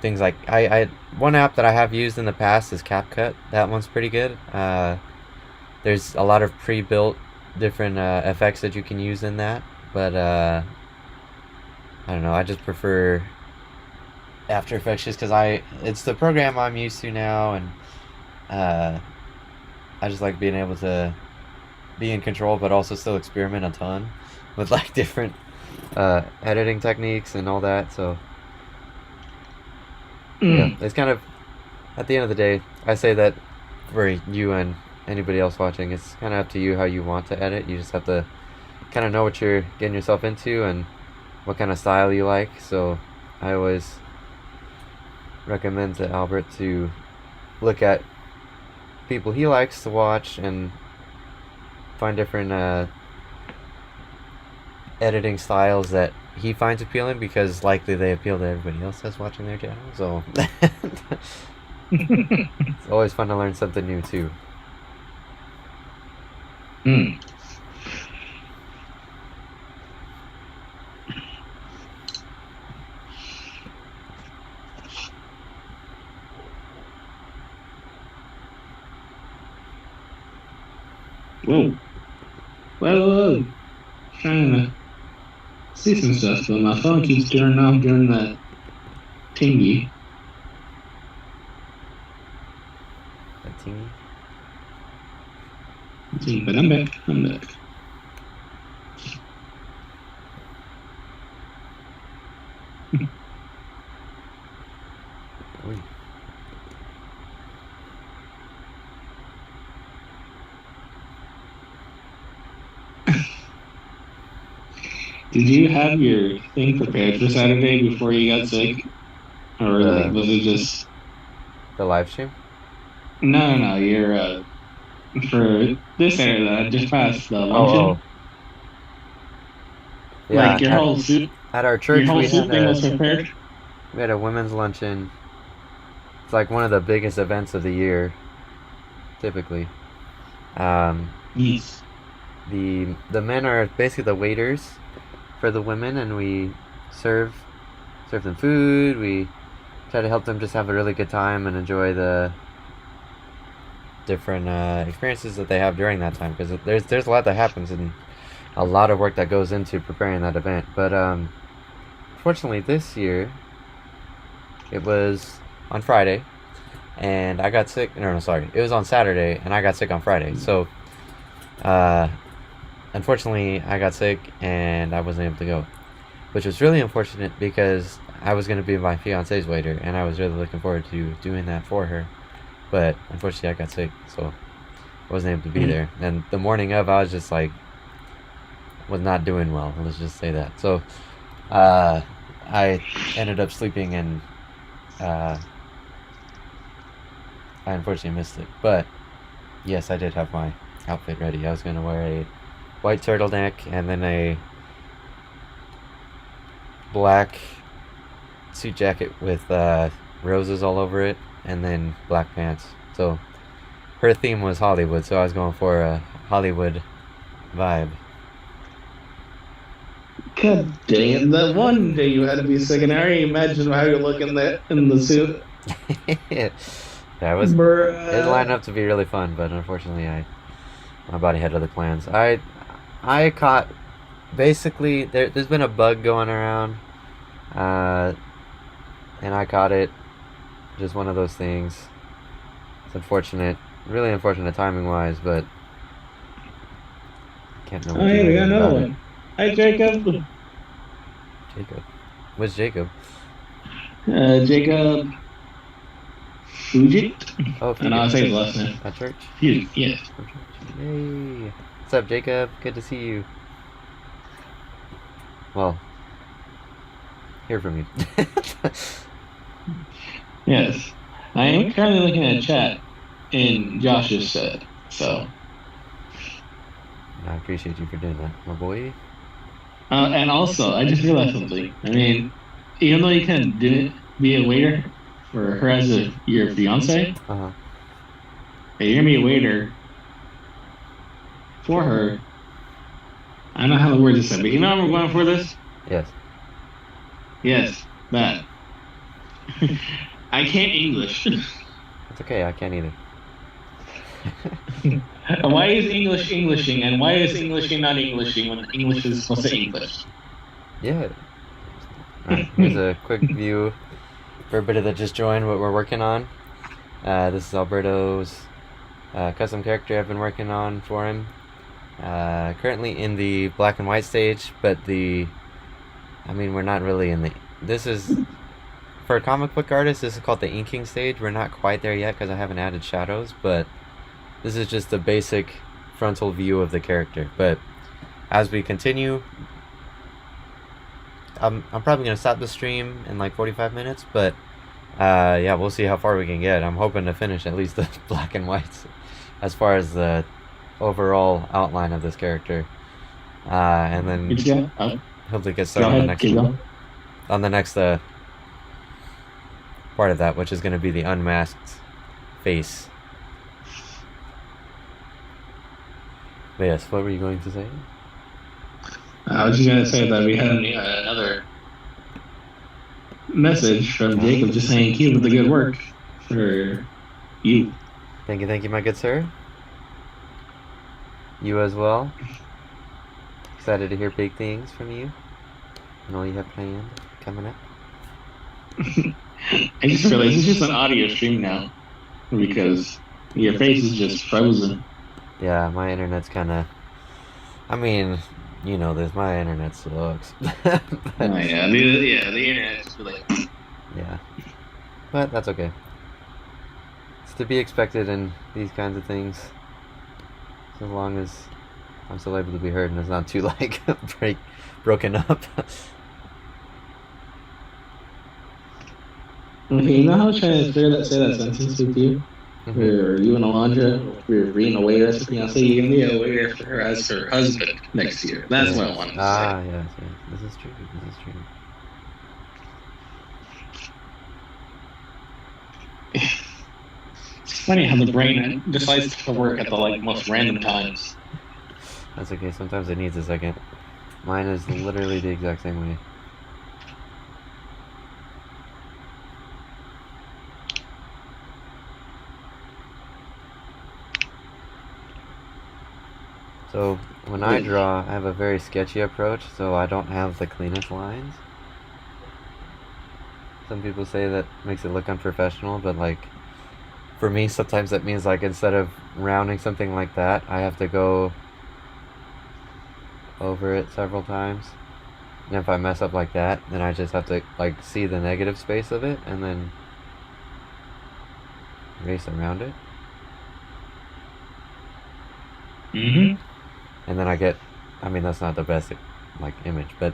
things like, I one app that I have used in the past is CapCut. That one's pretty good. There's a lot of pre-built different effects that you can use in that, but I don't know. I just prefer After Effects just because it's the program I'm used to now, and uh, I just like being able to be in control, but also still experiment a ton with like different editing techniques and all that. So yeah, Mm. it's kind of at the end of the day, I say that for you and anybody else watching, it's kind of up to you how you want to edit. You just have to kind of know what you're getting yourself into and what kind of style you like. So I always recommend to Albert to look at people he likes to watch and find different editing styles that he finds appealing, because likely they appeal to everybody else that's watching their channel. So it's always fun to learn something new too. Mm. Whoa. Whoa. Trying to see some stuff, but my phone keeps turning off during that tingy. A teeny. But I'm back. I'm back. Oy. Did you have your thing prepared for Saturday before you got sick? Or like The was it just the live stream. no, you're for this Saturday that just passed the Oh, luncheon? yeah. Like At our your church whole soup thing was prepared? we had a women's luncheon. It's like one of the biggest events of the year, typically. Um, Yes. the men are basically the waiters for the women, and we serve serve them food. We try to help them just have a really good time and enjoy the different experiences that they have during that time, because there's a lot that happens and a lot of work that goes into preparing that event. But fortunately, this year it was on Friday, and I got sick. No, sorry, it was on Saturday, and I got sick on Friday. So, uh, unfortunately, I got sick and I wasn't able to go, which was really unfortunate because I was going to be my fiance's waiter, and I was really looking forward to doing that for her. But unfortunately, I got sick, so I wasn't able to be there. And the morning of, I was just like, was not doing well. Let's just say that. So, I ended up sleeping, and uh, I unfortunately missed it. But yes, I did have my outfit ready. I was gonna wear a white turtleneck and then a black suit jacket with roses all over it, and then black pants. So her theme was Hollywood, so I was going for a Hollywood vibe. God dang it. That one day you had to be sick, and I already imagine how you look in the suit. Yeah, it lined Bruh. up to be really fun, but unfortunately, my body had other plans. I caught basically there's been a bug going around, uh, and I caught it. Just one of those things. It's unfortunate, really unfortunate timing wise, but can't Oh, do yeah, we got anything another about it. one. Hi, Jacob. Jacob, where's Jacob? Jacob Fujit. Oh, I know I Fugit, say his last name. at church. Fujit, yes. From church. Yay! What's up, Jacob? Good to see you. Well, hear from you. Yes. I am currently looking at chat in Josh's set. So, I appreciate you for doing that, my boy. and also, I just realized something. I mean, even though you can didn't be a waiter for her as your fiance, Uh huh. you're gonna be a waiter for her. I don't know how to word this, but you know how we're going for this? Yes. Yes, that. I can't English. It's okay. I can't either. Why is English Englishing and why is Englishing not Englishing when English is supposed to English? Yeah. Alright, here's a quick view for everybody that just joined what we're working on. This is Alberto's custom character I've been working on for him. Currently in the black and white stage, but we're not really in the, this is, for a comic book artist, this is called the inking stage. We're not quite there yet because I haven't added shadows, but this is just the basic frontal view of the character. But as we continue, I'm probably going to stop the stream in like 45 minutes, but yeah, we'll see how far we can get. I'm hoping to finish at least the black and whites as far as the overall outline of this character. And then hopefully get started on the next part of that, which is going to be the unmasked face. But yes, what were you going to say? I was just going to say that we had another message from Jacob just saying keep up the good work for you. Thank you, my good sir. You as well. Excited to hear big things from you and all you have planned coming up. I just realized it's just an audio stream now because your face is just frozen. Yeah, my internet's kind of, you know this, my internet sucks. But, oh yeah, the internet's just like... Yeah, but that's okay. It's to be expected in these kinds of things, as long as I'm still able to be heard and it's not too like broken up. Okay, you know how I was trying to say that sentence with you? Where you and Alondra were being a waitress for fiance, you can be a waitress for her as her husband next year. That's what I wanted to say. Yes. This is true. It's funny how the brain decides to work at the most random times. That's okay. Sometimes it needs a second. Mine is literally the exact same way. So when I draw, I have a very sketchy approach, so I don't have the cleanest lines. Some people say that makes it look unprofessional, but like for me sometimes that means like instead of rounding something like that, I have to go over it several times. And if I mess up like that, then I just have to like see the negative space of it and then erase around it. And then I get, that's not the best like image, but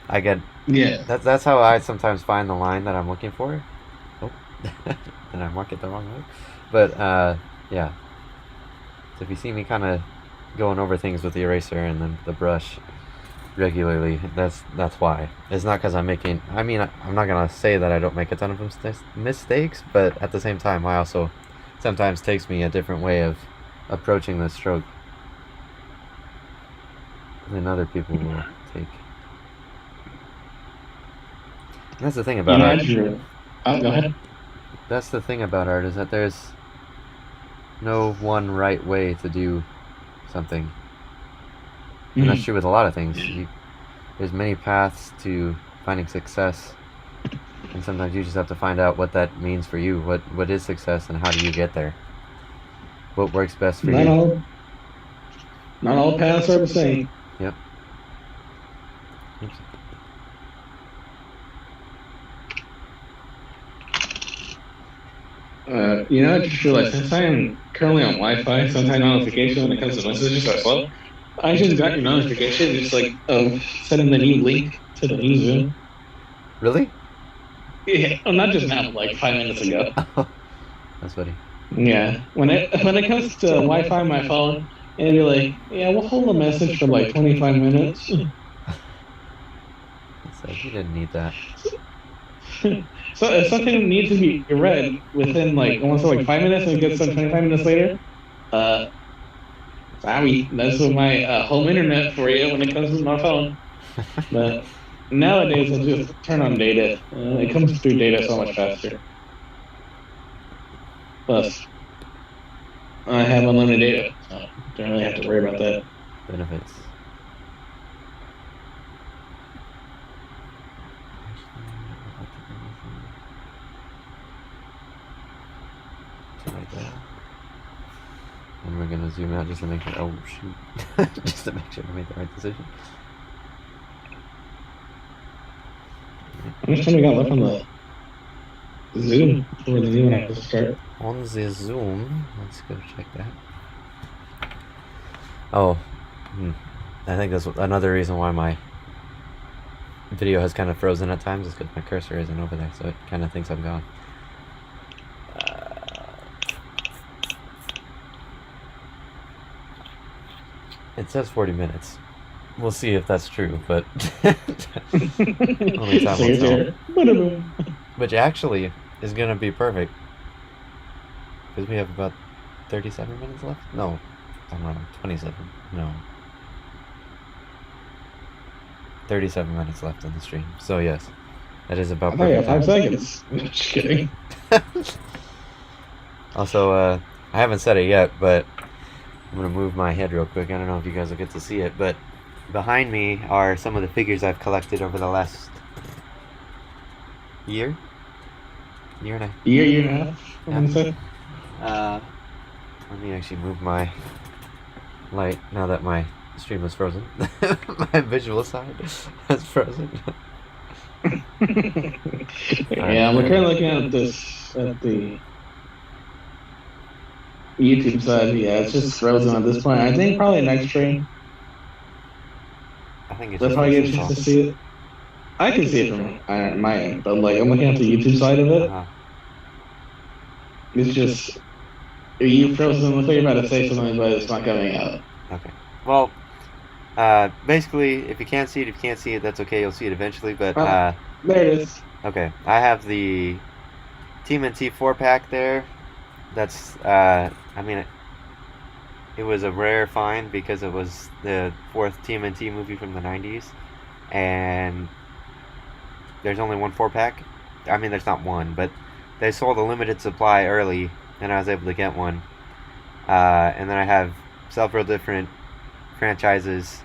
I get, that's how I sometimes find the line that I'm looking for. Oh, and I mark it the wrong way. But yeah, so if you see me kind of going over things with the eraser and then the brush regularly, that's why. It's not because I'm making, I'm not gonna say that I don't make a ton of mistakes, but at the same time I also sometimes takes me a different way of approaching the stroke than other people will take. And that's the thing about art. Go ahead. That's the thing about art, is that there's no one right way to do something. And that's true with a lot of things. There's many paths to finding success, and sometimes you just have to find out what that means for you. What is success, and how do you get there? What works best for you? Not all paths are the same. Yep. Oops. I just realized since I am currently on Wi-Fi, sometimes notification when it comes to messages are slow. I just got your notification, just sending the new link to the newsroom. Really? Yeah, well, not just now, but like 5 minutes ago. That's funny. Yeah, when it comes to Wi-Fi on my phone, it'd be like, yeah, we'll hold a message for like 25 minutes. So you didn't need that. So if something needs to be read within almost 5 minutes and it gets done 25 minutes later, sorry, that's with my home internet for you when it comes to my phone. But nowadays I just turn on data. It comes through data so much faster. Plus, I have unlimited data, so don't really have to worry about that. Benefits. Like that. And we're gonna zoom out just to make sure. Oh shoot! Just to make sure we made the right decision. How much time we got left on the Zoom before the new one has to start? On the Zoom, let's go check that. Oh, I think that's another reason why my video has kind of frozen at times is because my cursor isn't over there, so it kind of thinks I'm gone. It says 40 minutes. We'll see if that's true, but only time will tell. Which actually is gonna be perfect because we have about 37 minutes left. No, I'm wrong. 27. No, 37 minutes left in the stream. So yes, that is about perfect. 5 seconds. Just kidding. Also, I haven't said it yet, but I'm gonna move my head real quick. I don't know if you guys will get to see it, but behind me are some of the figures I've collected over the last year and a half. Year and a half. Let me actually move my light now that my stream is frozen. My visual side is frozen. Yeah, we're currently looking at this at the YouTube side. Yeah, it's just frozen at this point. I think probably next stream. I think it's they'll probably get a chance to see it. I can see it from my end, but like I'm looking at the YouTube side of it. It's just you frozen. Looks like you're about to say something, but it's not coming out. Okay. Well, basically, if you can't see it, that's okay. You'll see it eventually. But there it is. Okay, I have the TMNT 4-pack there. That's I mean, it was a rare find because it was the 4th TMNT movie from the 90s, and there's only one 4-pack. I mean, there's not one, but they sold a limited supply early, and I was able to get one. And then I have several different franchises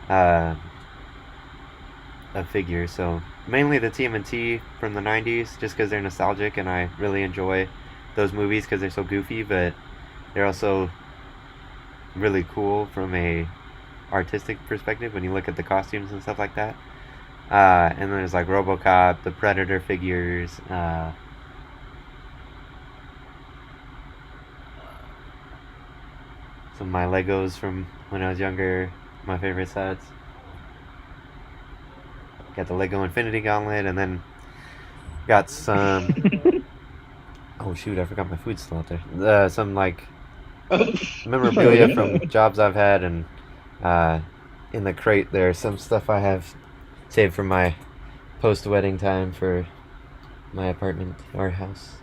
of figures. So mainly the TMNT from the 90s, just because they're nostalgic, and I really enjoy those movies because they're so goofy, but they're also really cool from a artistic perspective when you look at the costumes and stuff like that. And then there's like RoboCop, the Predator figures, some of my Legos from when I was younger, my favorite sets. Got the Lego Infinity Gauntlet, and then got some. Oh shoot! I forgot my food's still out there. Some like memorabilia from jobs I've had, and in the crate there's some stuff I have saved from my post-wedding time for my apartment or house,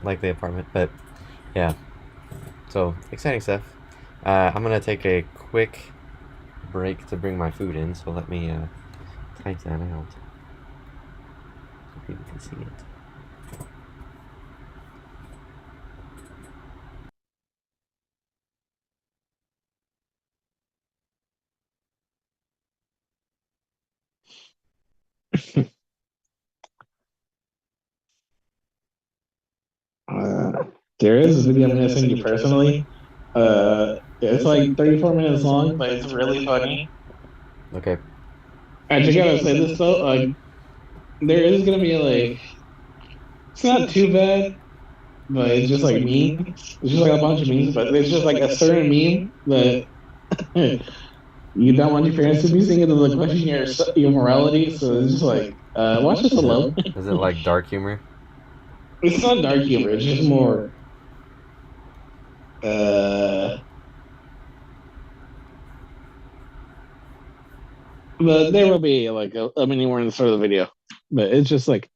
like the apartment. But yeah, so exciting stuff. I'm gonna take a quick break to bring my food in, so let me type that out so people can see it. There is a video I'm going to send you personally. It's like 34 minutes long, but it's really funny. Okay. I just gotta say this though, there is gonna be like, it's not too bad, but it's just like memes. It's just like a bunch of memes, but it's just like a certain meme that you don't want your parents to be singing to like question your morality. So it's just like, watch this alone. Is it like dark humor? It's not dark humor. It's just more. But there will be like a mini more in the start of the video. But it's just like,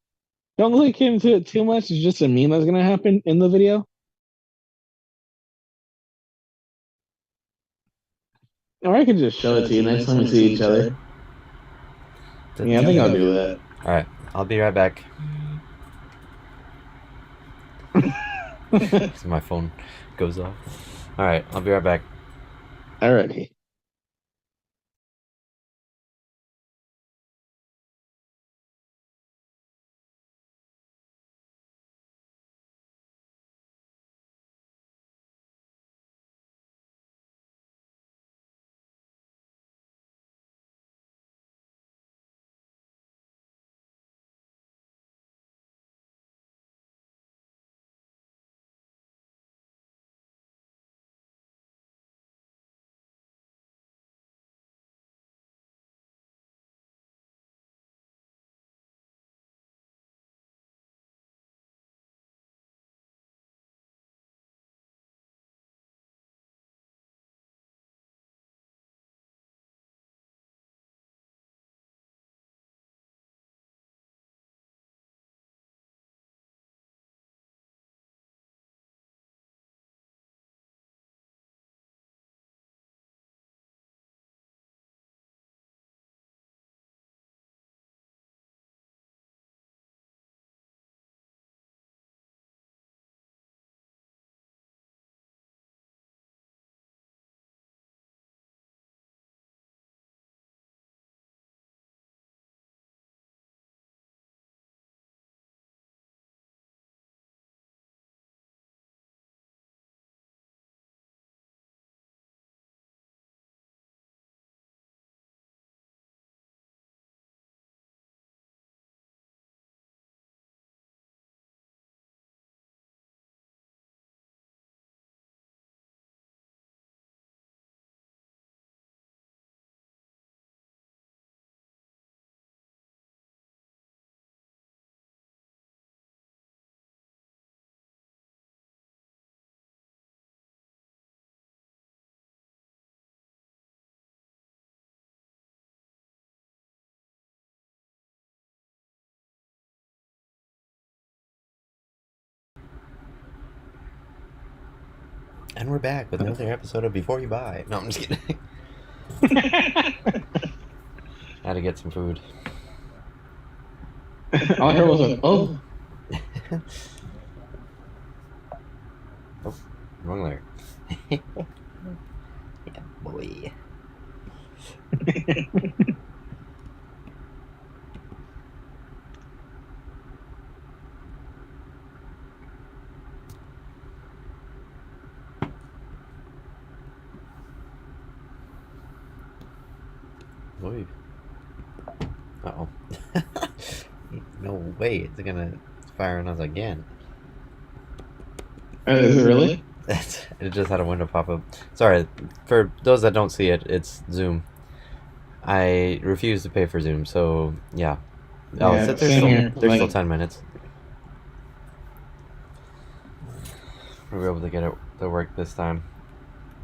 don't look into it too much. It's just a meme that's gonna happen in the video. Or I could just show it to you next time we see each other. Yeah, I think I'll do that. Alright, I'll be right back. It's my phone goes off. All right, I'll be right back. Alrighty. And we're back with another episode of Before You Buy. No, I'm just kidding. Had to get some food. All I heard was like, oh. Oh, wrong layer. Yeah, boy. Boy. Uh-oh. No way, it's gonna fire on us again. Is it really? It just had a window pop up. Sorry, for those that don't see it, it's Zoom. I refuse to pay for Zoom, so yeah. Oh, Yeah, there's same still, here. there's still Like, 10 minutes. We were able to get it to work this time.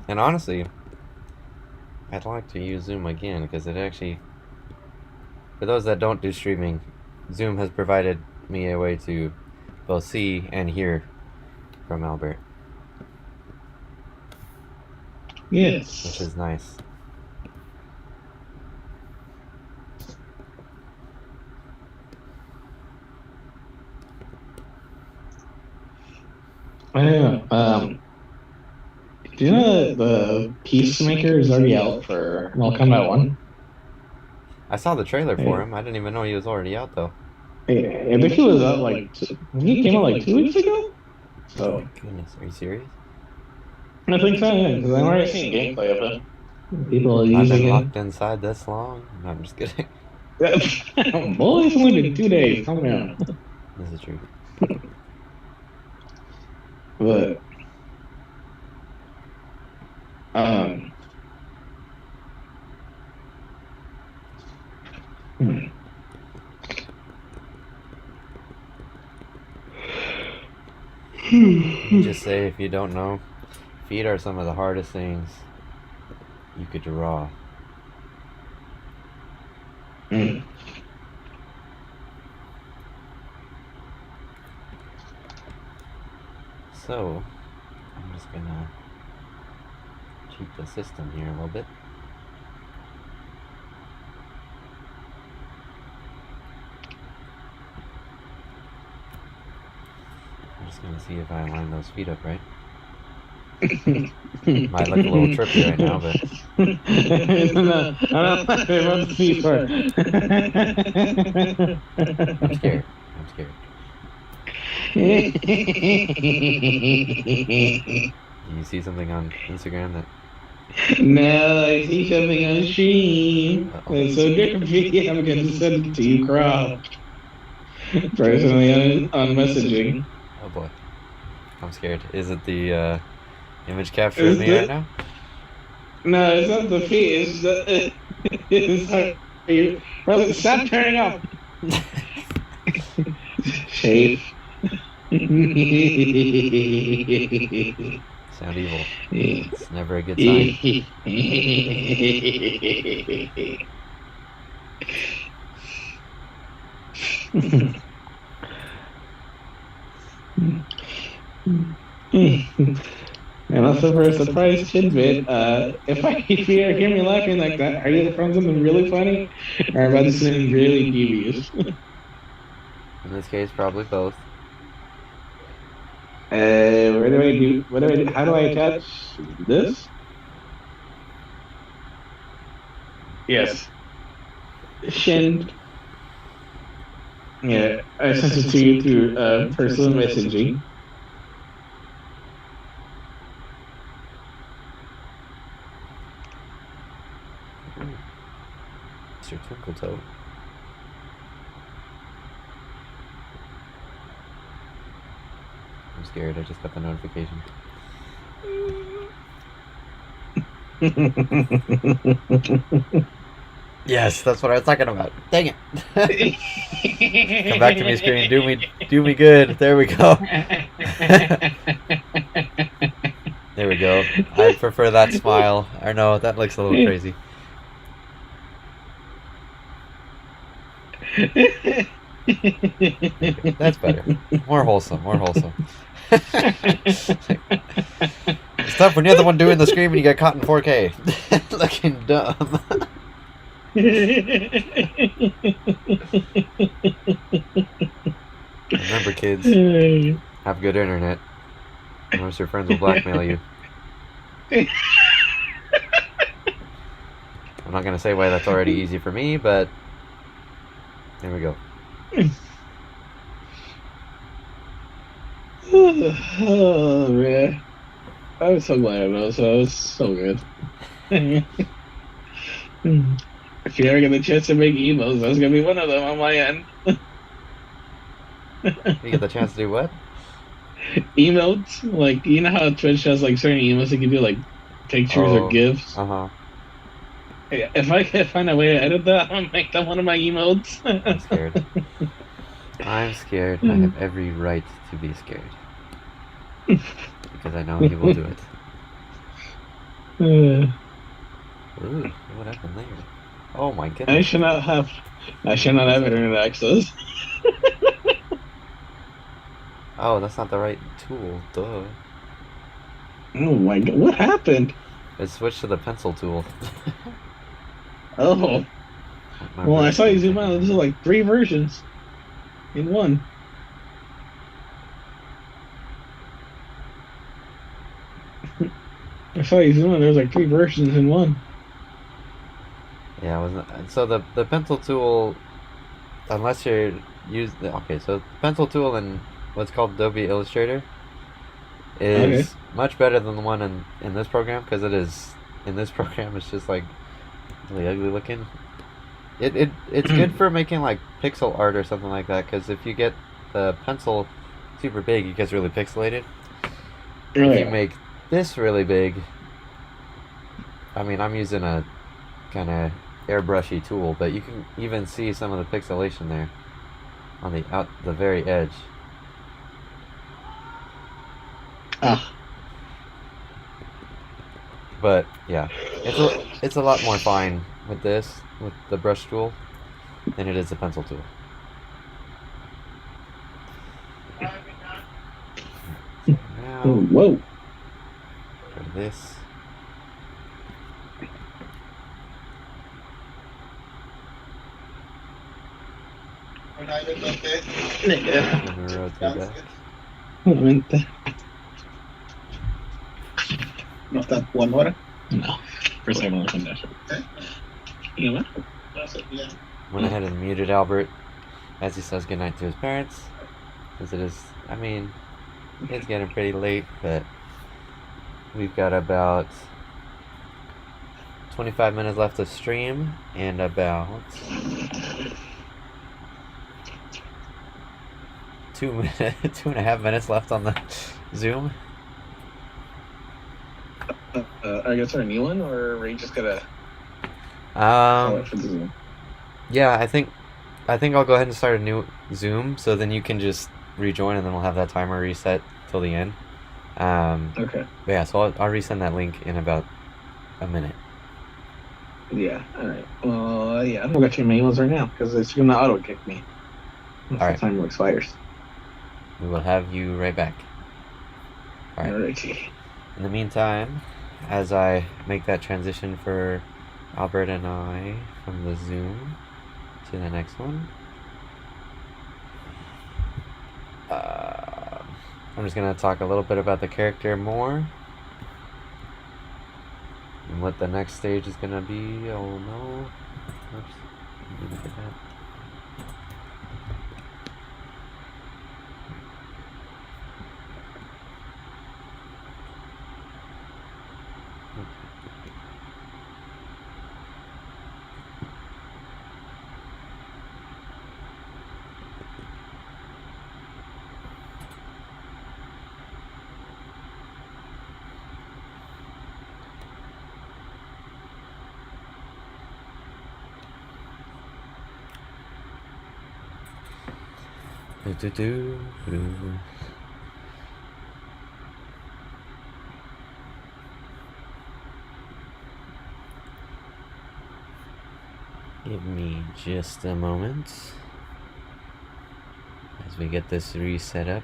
And honestly, I'd like to use Zoom again because it actually, for those that don't do streaming, Zoom has provided me a way to both see and hear from Albert, yes. which is nice. I don't know. Do you know that the Peacemaker is already out for Mortal Kombat 1? I saw the trailer for Hey, him. I didn't even know he was already out though. hey, I think he was out like, I think he came out like 2 weeks ago? Oh my So, goodness, are you serious? I think so, yeah, because I'm already seeing gameplay of him. People are I've been using him. locked inside this long? No, I'm just kidding. Boy, it's only been 2 days. Calm down. This is true. But, um, hmm. Let me just say, if you don't know, feet are some of the hardest things you could draw. Hmm. So, I'm just gonna cheat the system here a little bit. I'm just gonna see if I line those feet up right. Might look a little trippy right now, but No, I'm not about the C part. I'm scared. I'm scared. You see something on Instagram that... No, I see something on stream. Uh-oh. It's so trippy. I'm going to send it to you, cropped. Personally on messaging. Oh boy. I'm scared. Is it the image capture of Is me right the now? No, it's not the feet. It's the. It's how you. Bro, stop turning up. Safe. Sound evil. It's never a good sign. And also for a surprise tidbit, if you hear me laughing like that, are you from something really funny, or about to something really devious? In this case, probably both. Where do I do? What do I do? How do I attach this? Yes. Shin. Yeah, I sent it to you through personal messaging. Mr. Twinkle Toe. I'm scared. I just got the notification. Yes, that's what I was talking about. Dang it! Come back to me, screen. Do me good. There we go. There we go. I prefer that smile. Or no, that looks a little crazy. That's better. More wholesome. More wholesome. It's tough when you're the one doing the scream and you get caught in 4K. Looking dumb. Remember, kids, have good internet, or else your friends will blackmail you. I'm not going to say why that's already easy for me, but there we go. Oh, man. I'm so glad I know, so it was so good. If you ever get the chance to make emos, that's gonna be one of them on my end. You get the chance to do what? Emotes, like you know how Twitch has like certain emotes that can do like pictures or gifs. If I can find a way to edit that, I'm gonna make that one of my emotes. I'm scared. I'm scared. I have every right to be scared. Because I know he will do it. Ooh, what happened there? Oh my goodness. I should not have internet access. Oh, that's not the right tool. Duh. Oh my god, what happened? It switched to the pencil tool. Oh. Well, I saw you zoom out. This is like 3 versions in one. I saw you zoom out. There's like 3 versions in one. Yeah, I wasn't. So the pencil tool, unless you're okay, so pencil tool in what's called Adobe Illustrator is much better than the one in this program, because it is in this program it's just like really ugly looking. It's good for making like pixel art or something like that, because if you get the pencil super big, it gets really pixelated. If you make this really big, I mean, I'm using a kind of airbrushy tool, but you can even see some of the pixelation there on the very edge. But yeah, it's a lot more fine with this, with the brush tool, than it is the pencil tool. Now, whoa. Go to this. Rotate back. ¿No está jugando ahora? No. First time on the connection. You know what? Went ahead and muted Albert as he says goodnight to his parents. Because it is, I mean, it's getting pretty late, but we've got about 25 minutes left of stream and about 2.5 minutes left on the Zoom. I guess our new one, or are you just gonna Um, for the Zoom? yeah, I think I'll go ahead and start a new Zoom, so then you can just rejoin, and then we'll have that timer reset till the end. Okay. But yeah, so I'll resend that link in about a minute. Yeah. All right. Yeah. I'm gonna go check my emails right now because it's gonna auto kick me once All the right. timer expires. We will have you right back. All right. Alrighty. In the meantime, as I make that transition for Albert and I from the Zoom to the next one, I'm just gonna talk a little bit about the character more and what the next stage is gonna be. Oh no! Oops, didn't get that. Give me just a moment as we get this reset up.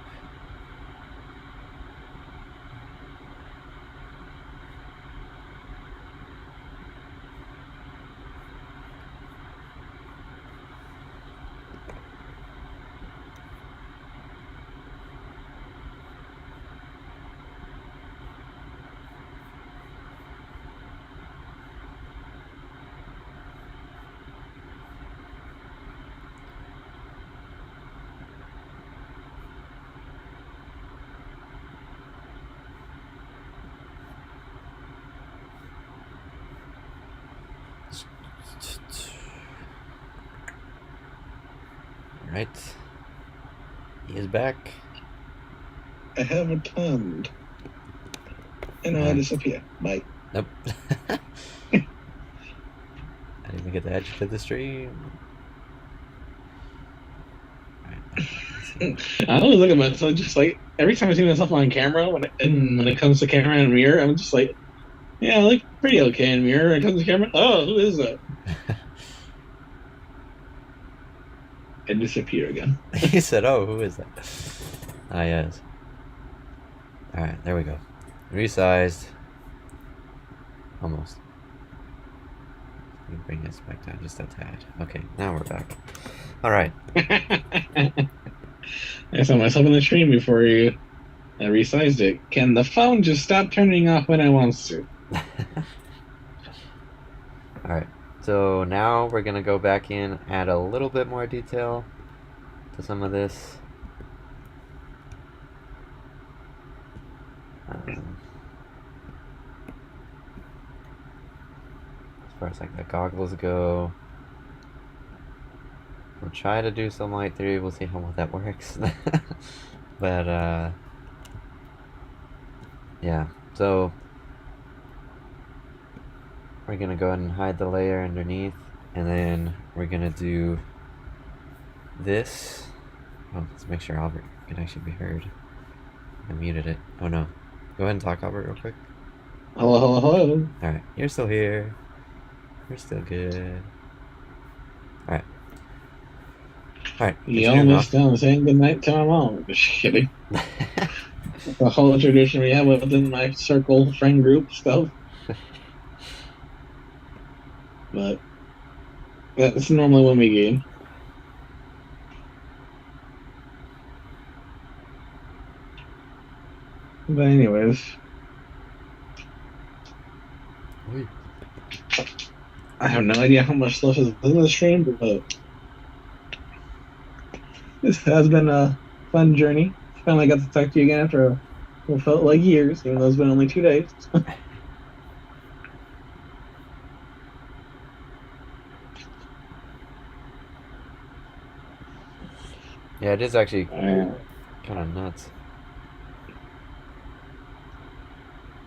Alright. He is back. I have returned. And I disappear. Bye. Nope. I didn't even get to add you to the stream. I always look at myself just like every time I see myself on camera when it comes to camera and mirror, I'm just like, yeah, I look pretty okay in mirror. When it comes to camera, oh, who is that? And disappear again. He said, "Oh, who is that?" Ah, yes. All right, there we go. Resized. Almost. Let me bring this back down just a tad. Okay, now we're back. All right. I saw myself in the stream before I resized it. Can the phone just stop turning off when it wants to? All right. So now we're gonna go back in, add a little bit more detail to some of this. As far as like the goggles go, we'll try to do some light theory. We'll see how well that works. But yeah. So we're gonna go ahead and hide the layer underneath, and then we're gonna do this. Oh, let's make sure Albert can actually be heard. I muted it. Oh no. Go ahead and talk, Albert, real quick. Hello, hello, hello. Alright, you're still here. You're still good. Alright. Alright. You almost done saying goodnight to my mom. Just kidding. The whole tradition we have within my circle friend group stuff. But that's normally when we game. But anyways, Oi. I have no idea how much stuff is in the stream, but this has been a fun journey. Finally got to talk to you again after what felt like years, even though it's been only 2 days. Yeah, it is actually Uh, kind of nuts.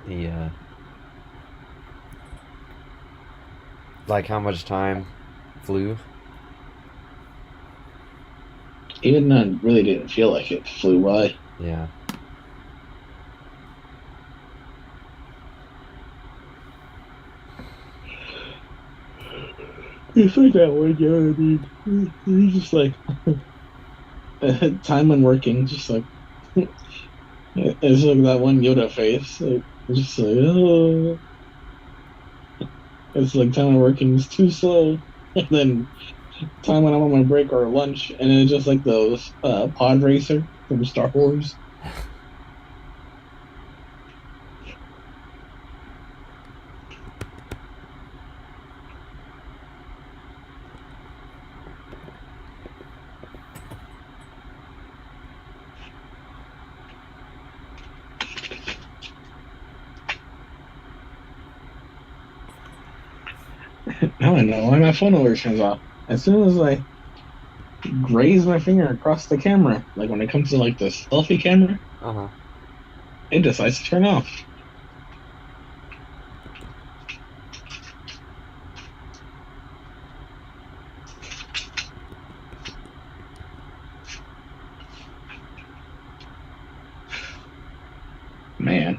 The like how much time flew. Even then, really didn't feel like it flew by. Yeah. It's like that one, yeah. I mean, it's just like time when working, just like it's like that one Yoda face, like just like oh, it's like time when working is too slow, and then time when I'm on my break or lunch, and it's just like those pod racer from Star Wars. Now I know why my phone always turns off. As soon as I graze my finger across the camera, like when it comes to like the selfie camera, Uh huh. it decides to turn off. Man.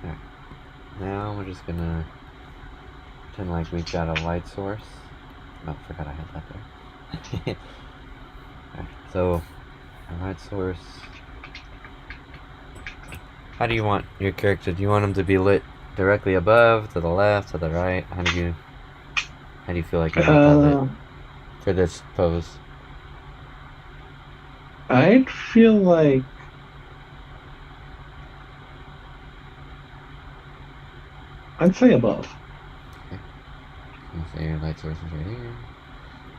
Alright. Now we're just gonna pretend like we've got a light source. Oh, forgot I had that there. Alright, so a light source. How do you want your character? Do you want him to be lit directly above, to the left, to the right? How do you feel like you want that lit Uh, for this pose? I'd feel like I'd say above. Okay. So your light source is right here.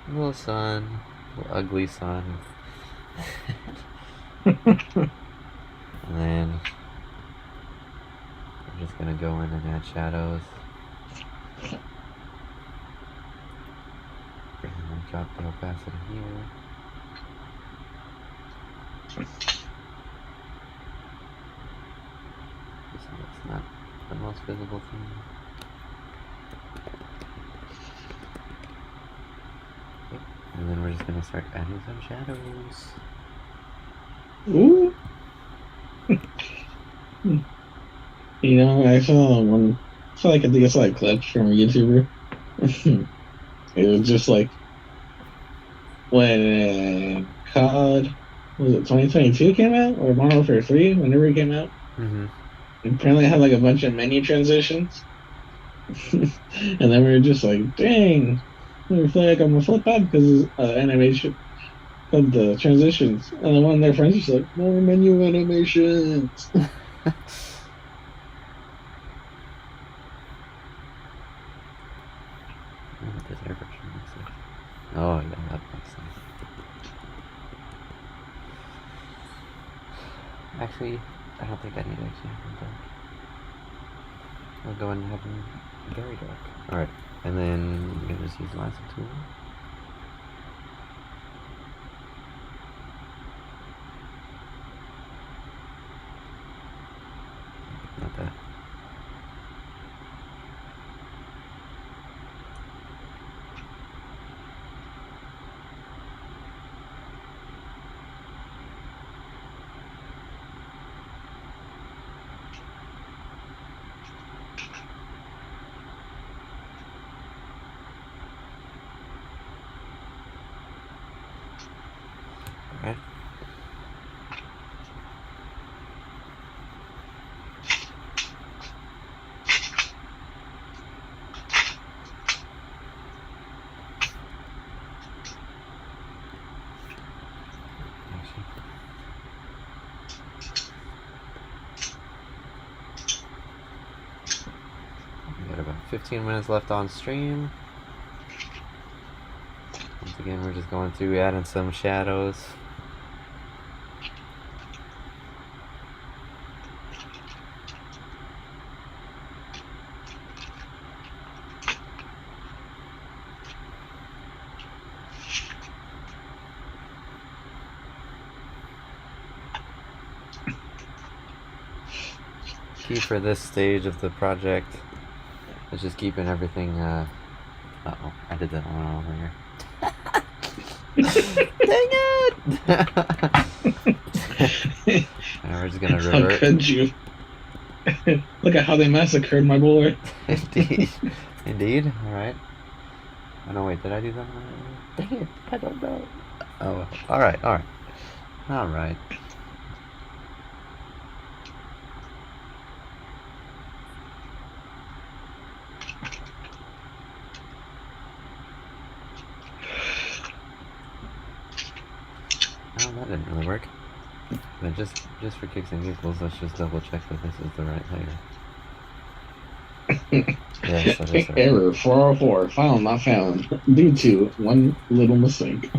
A little sun, a little ugly sun. And then we're just gonna go in and add shadows. And then drop the opacity here. So it's not the most visible thing. Okay. And then we're just gonna start adding some shadows. Ooh. You know, I saw one. I think I saw a clip from a YouTuber. It was just like when COD was it 2022 came out or Modern Warfare 3, whenever it came out. Mm-hmm. It apparently had like a bunch of menu transitions, and then we were just like, "Dang, I feel like I'm gonna flip out because animation of the transitions." And then one of their friends was like, "More menu animations." What does air pressure looks like? Oh yeah, that makes sense. Actually, I don't think I need to actually have them dark. I'll go ahead and have them very dark. Alright, and then you can just use the lasso tool. Not that. 15 minutes left on stream. Once again, we're just going through adding some shadows. Key for this stage of the project is just keeping everything, uh-oh, I did that one over here. Dang it! And we're just gonna revert. How could you? Look at how they massacred my boy. Indeed. Indeed, alright. Oh no, wait, did I do that one? Dang it, I don't know. Oh, alright. Alright. Oh, that didn't really work. But just for kicks and giggles, let's just double check that this is the right layer. Yes, that is the right. Error 404, file not found due to one little mistake.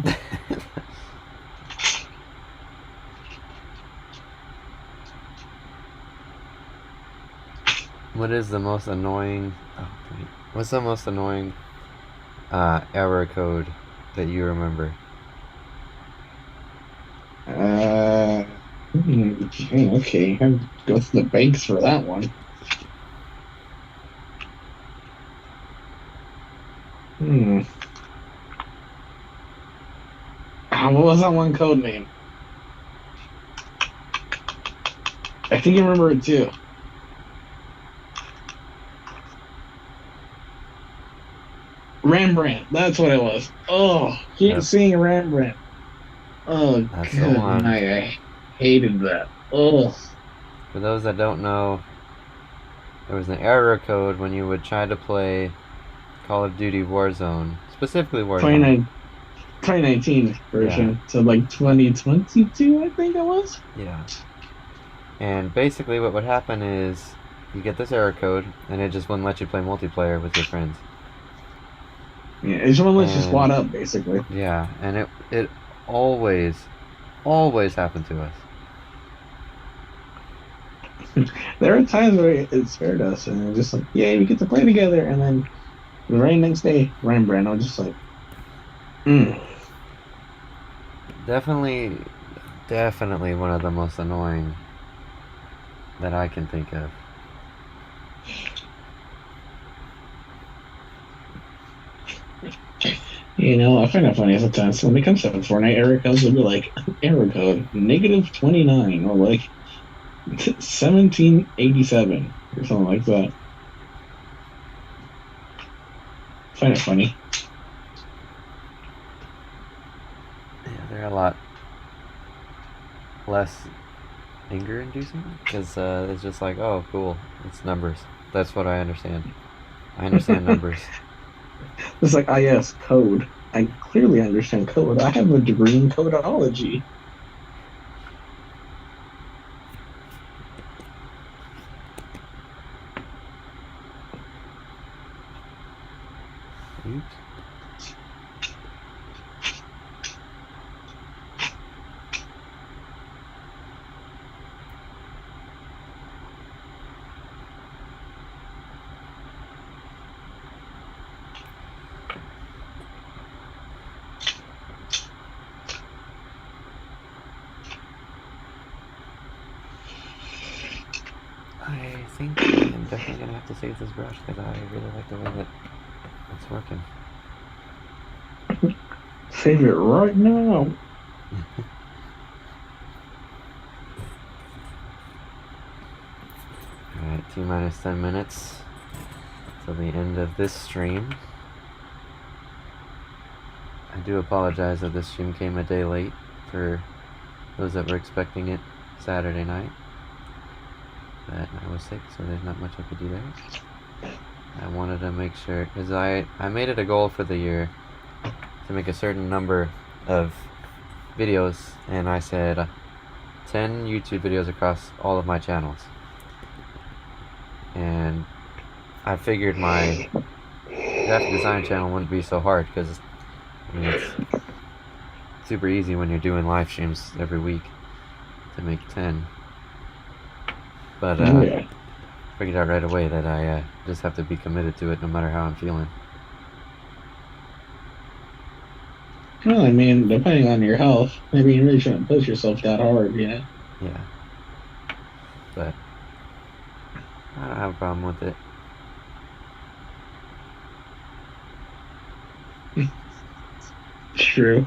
What is the most annoying? Oh, wait. What's the most annoying error code that you remember? Okay, I'll go through the banks for that one. What was that one code name? I think I remember it too. Rembrandt, that's what it was. Oh, keep seeing Rembrandt. Oh, that's good night. I hated that. Oh. For those that don't know, there was an error code when you would try to play Call of Duty Warzone, specifically Warzone. 2019 version, yeah. So like 2022, I think it was. Yeah. And basically what would happen is you get this error code, and it just wouldn't let you play multiplayer with your friends. Yeah, it just wouldn't let you squad up, basically. Yeah, and it always happened to us. There are times where it scared us, and it's just like, yeah, we get to play together, and then the very next day, Rembrandt, I was just like, Definitely one of the most annoying that I can think of. You know, I find it funny sometimes when it comes to Fortnite error codes, it'll be like error code -29 or like 1787 or something like that. I find it funny. Yeah, they're a lot less anger inducing because it's just like, oh, cool, it's numbers. That's what I understand. I understand numbers. It's like, yes, code. I clearly understand code. I have a degree in codology. Oops. I think I'm definitely going to have to save this brush because I really like the way that it's working. Save it right now. Alright, T-minus 10 minutes till the end of this stream. I do apologize that this stream came a day late for those that were expecting it Saturday night. But I was sick, so there's not much I could do there. I wanted to make sure, because I made it a goal for the year to make a certain number of videos, and I said 10 YouTube videos across all of my channels. And I figured my graphic design channel wouldn't be so hard because I mean it's super easy when you're doing live streams every week to make 10. But Yeah. figured out right away that I just have to be committed to it no matter how I'm feeling. Well, I mean, depending on your health, maybe you really shouldn't push yourself that hard, you know? Yeah. But I don't have a problem with it. True.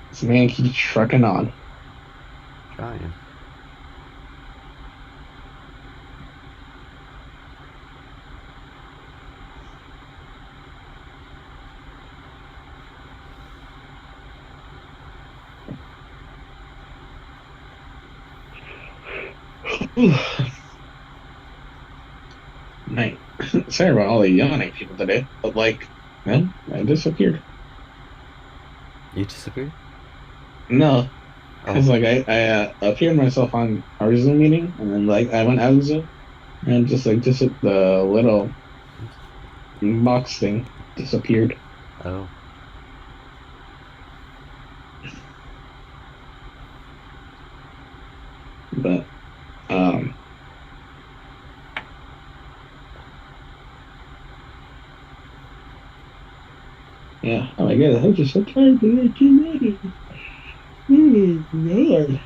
This man keeps trucking on. Trying. Mate, sorry about all the yawning people today, but like, man, I disappeared. You disappeared? No, because Oh. like I appeared myself on our Zoom meeting, and then like I went out of Zoom, and just the little box thing disappeared. Oh. But um, yeah. Oh my god, I'm just so tired today. Too ready. Oh god.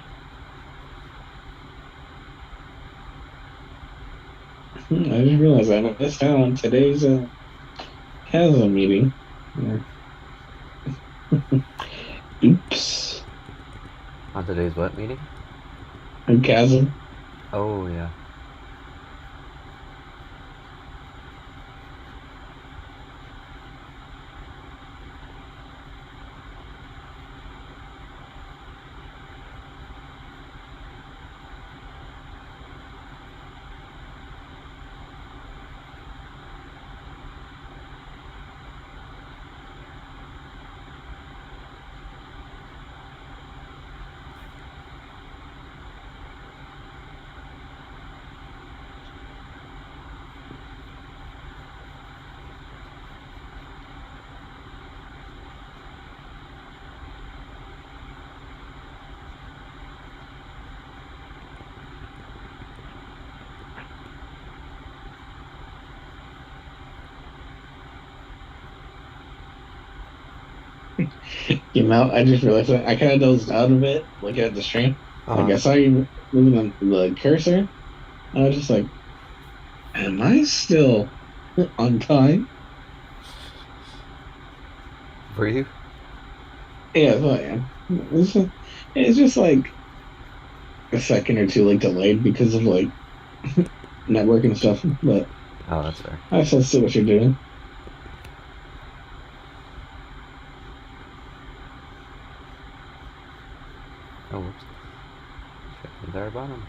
I just realized I missed out on today's chasm meeting. Yeah. Oops. On today's what meeting? A chasm. Oh, yeah. You know, I just realized that I kind of dozed out of it looking at the stream. Like Uh-huh. I saw you moving the cursor. I was just like, am I still on time? Were you? Yeah, I thought I am. It's just like a second or two like delayed because of like network and stuff. But Oh, that's fair. I still see what you're doing. Oh, whoops. Check the entire bottom.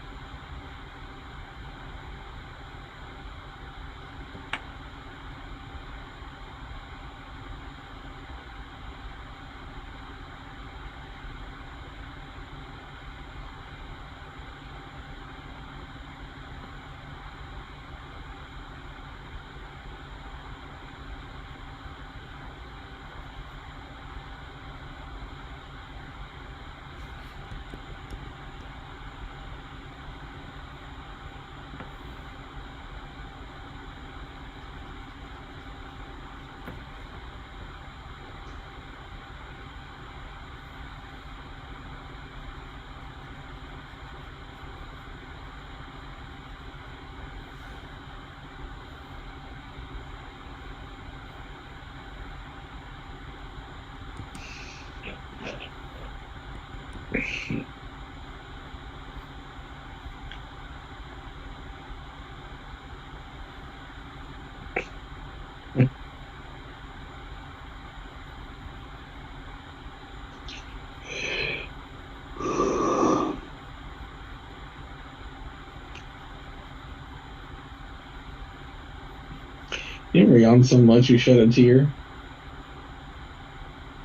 You ever yawn so much you shed a tear?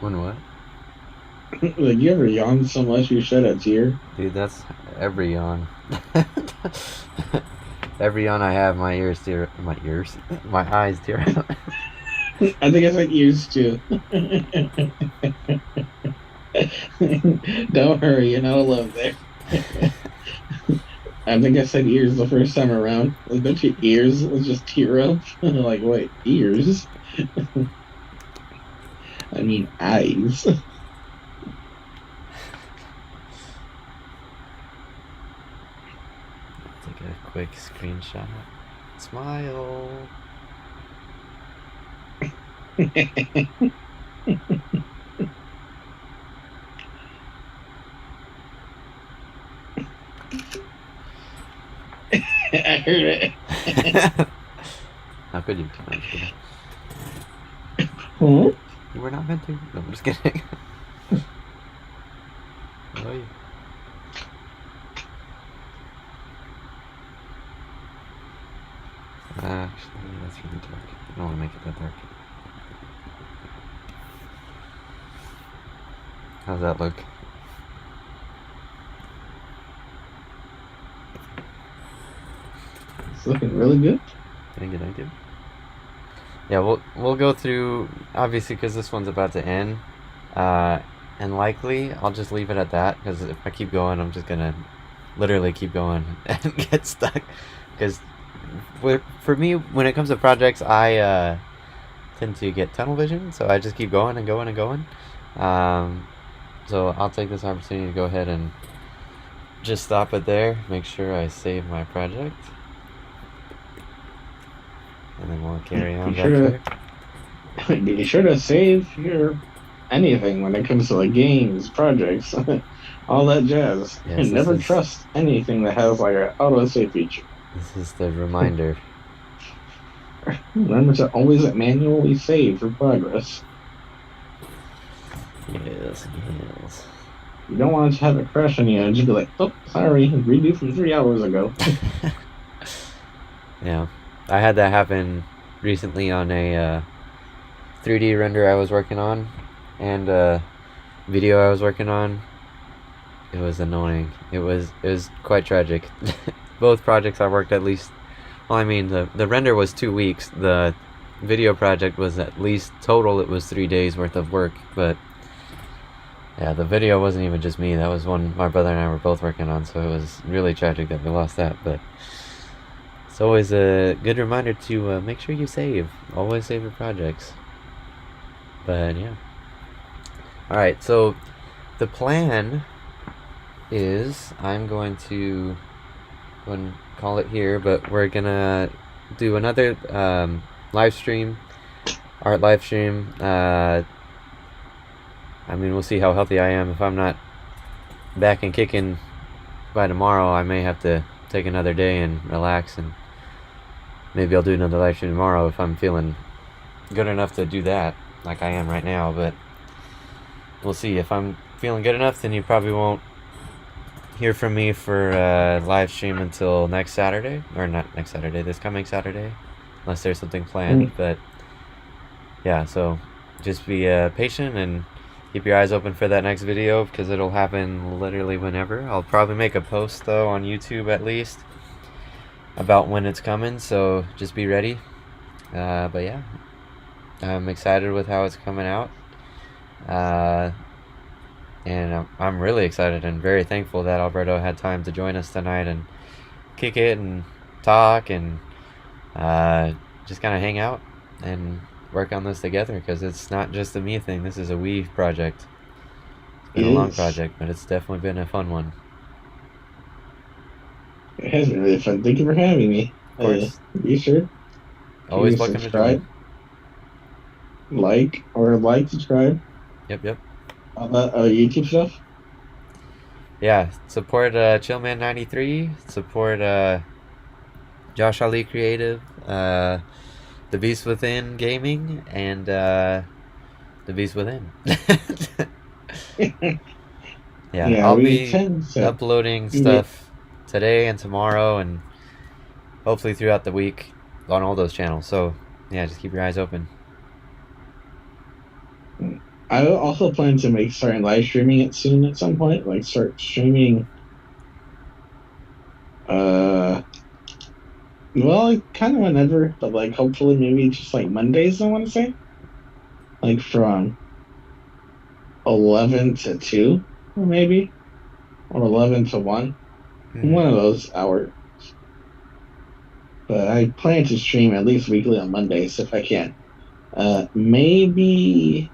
When what? Like you ever yawn so much you shed a tear? Dude, that's every yawn. Every yawn I have, my ears tear. My ears? My eyes tear out. I think I said ears too. Don't hurry, you're not alone there. I think I said ears the first time around. I bet your ears will just tear up. Like, wait, ears? I mean, eyes. Take a quick screenshot. Smile. I heard it. How could you? No, I'm just kidding. Huh? You were not meant to. No, I'm just kidding. Oh, you. Actually, that's really dark. I don't want to make it that dark. How's that look? It's looking really good. Thank you, thank you. Yeah, we'll go through, obviously, because this one's about to end, and likely I'll just leave it at that, because if I keep going, I'm just gonna literally keep going and get stuck. Because for me, when it comes to projects, I tend to get tunnel vision, so I just keep going and going and going. So I'll take this opportunity to go ahead and just stop it there, make sure I save my project, and then we'll carry on back here. Be sure to save your anything when it comes to like games, projects, all that jazz. Yes, And never trust anything that has like an auto save feature. This is the reminder. Remember to always manually save for progress. Yes, yes. You don't want to have it crash on you and just be like, oh, sorry, redo from 3 hours ago. Yeah, I had that happen recently on a 3D render I was working on and a video I was working on. It was annoying. It was quite tragic. Both projects I worked at least. Well, I mean, the render was 2 weeks. The video project was at least total. It was 3 days worth of work, but. Yeah, the video wasn't even just me. That was one my brother and I were both working on, so it was really tragic that we lost that. But it's always a good reminder to make sure you save. Always save your projects. But yeah. Alright, so the plan is I'm going to go and call it here, but we're going to do another live stream, art live stream. I mean, we'll see how healthy I am. If I'm not back and kicking by tomorrow, I may have to take another day and relax, and maybe I'll do another live stream tomorrow if I'm feeling good enough to do that, like I am right now. But we'll see. If I'm feeling good enough, then you probably won't hear from me for live stream until next Saturday, or not next Saturday, this coming Saturday, unless there's something planned. But yeah, so just be patient and keep your eyes open for that next video, because it'll happen literally whenever. I'll probably make a post though on YouTube at least about when it's coming, so just be ready. But yeah, I'm excited with how it's coming out, and I'm really excited and very thankful that Alberto had time to join us tonight and kick it and talk and just kind of hang out and work on this together, because it's not just a me thing. This is a we project. It's been a long project, but it's definitely been a fun one. It has been really fun. Thank you for having me. Of course. Be sure. Always welcome to join. Subscribe. Yep. All that YouTube stuff. Yeah, support Chillman93. Support Josh Ali Creative. The Beast Within Gaming, and The Beast Within. Yeah, I'll be uploading stuff today and tomorrow, and hopefully throughout the week on all those channels. So yeah, just keep your eyes open. I also plan to start live streaming it soon at some point. Like start streaming Well, kind of whenever, but like hopefully maybe just like Mondays, I want to say. Like from 11 to 2, or maybe, or 11 to 1. Hmm. One of those hours. But I plan to stream at least weekly on Mondays if I can. Maybe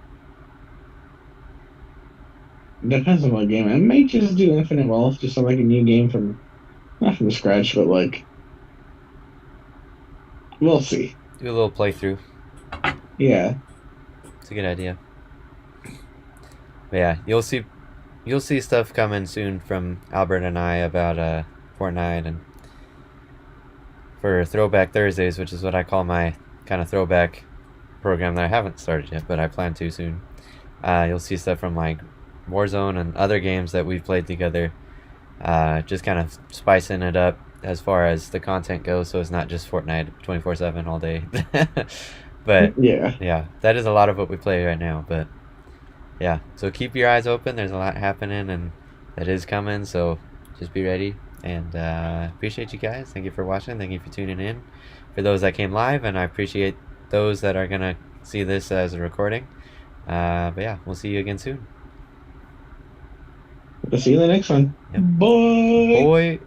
depends on what game. I may just do Infinite Wealth, just like a new game from not from scratch, but like we'll see. Do a little playthrough. Yeah, It's a good idea. But yeah, you'll see stuff coming soon from Albert and I about Fortnite and for Throwback Thursdays, which is what I call my kind of throwback program that I haven't started yet, but I plan to soon. You'll see stuff from like Warzone and other games that we've played together. Just kind of spicing it up as far as the content goes, so it's not just Fortnite 24/7 all day. But yeah. yeah, that is a lot of what we play right now. But yeah, so keep your eyes open. There's a lot happening, and that is coming. So just be ready. And appreciate you guys. Thank you for watching. Thank you for tuning in. For those that came live, and I appreciate those that are gonna see this as a recording. But yeah, we'll see you again soon. We'll see you in the next one. Yep. Bye. Boy.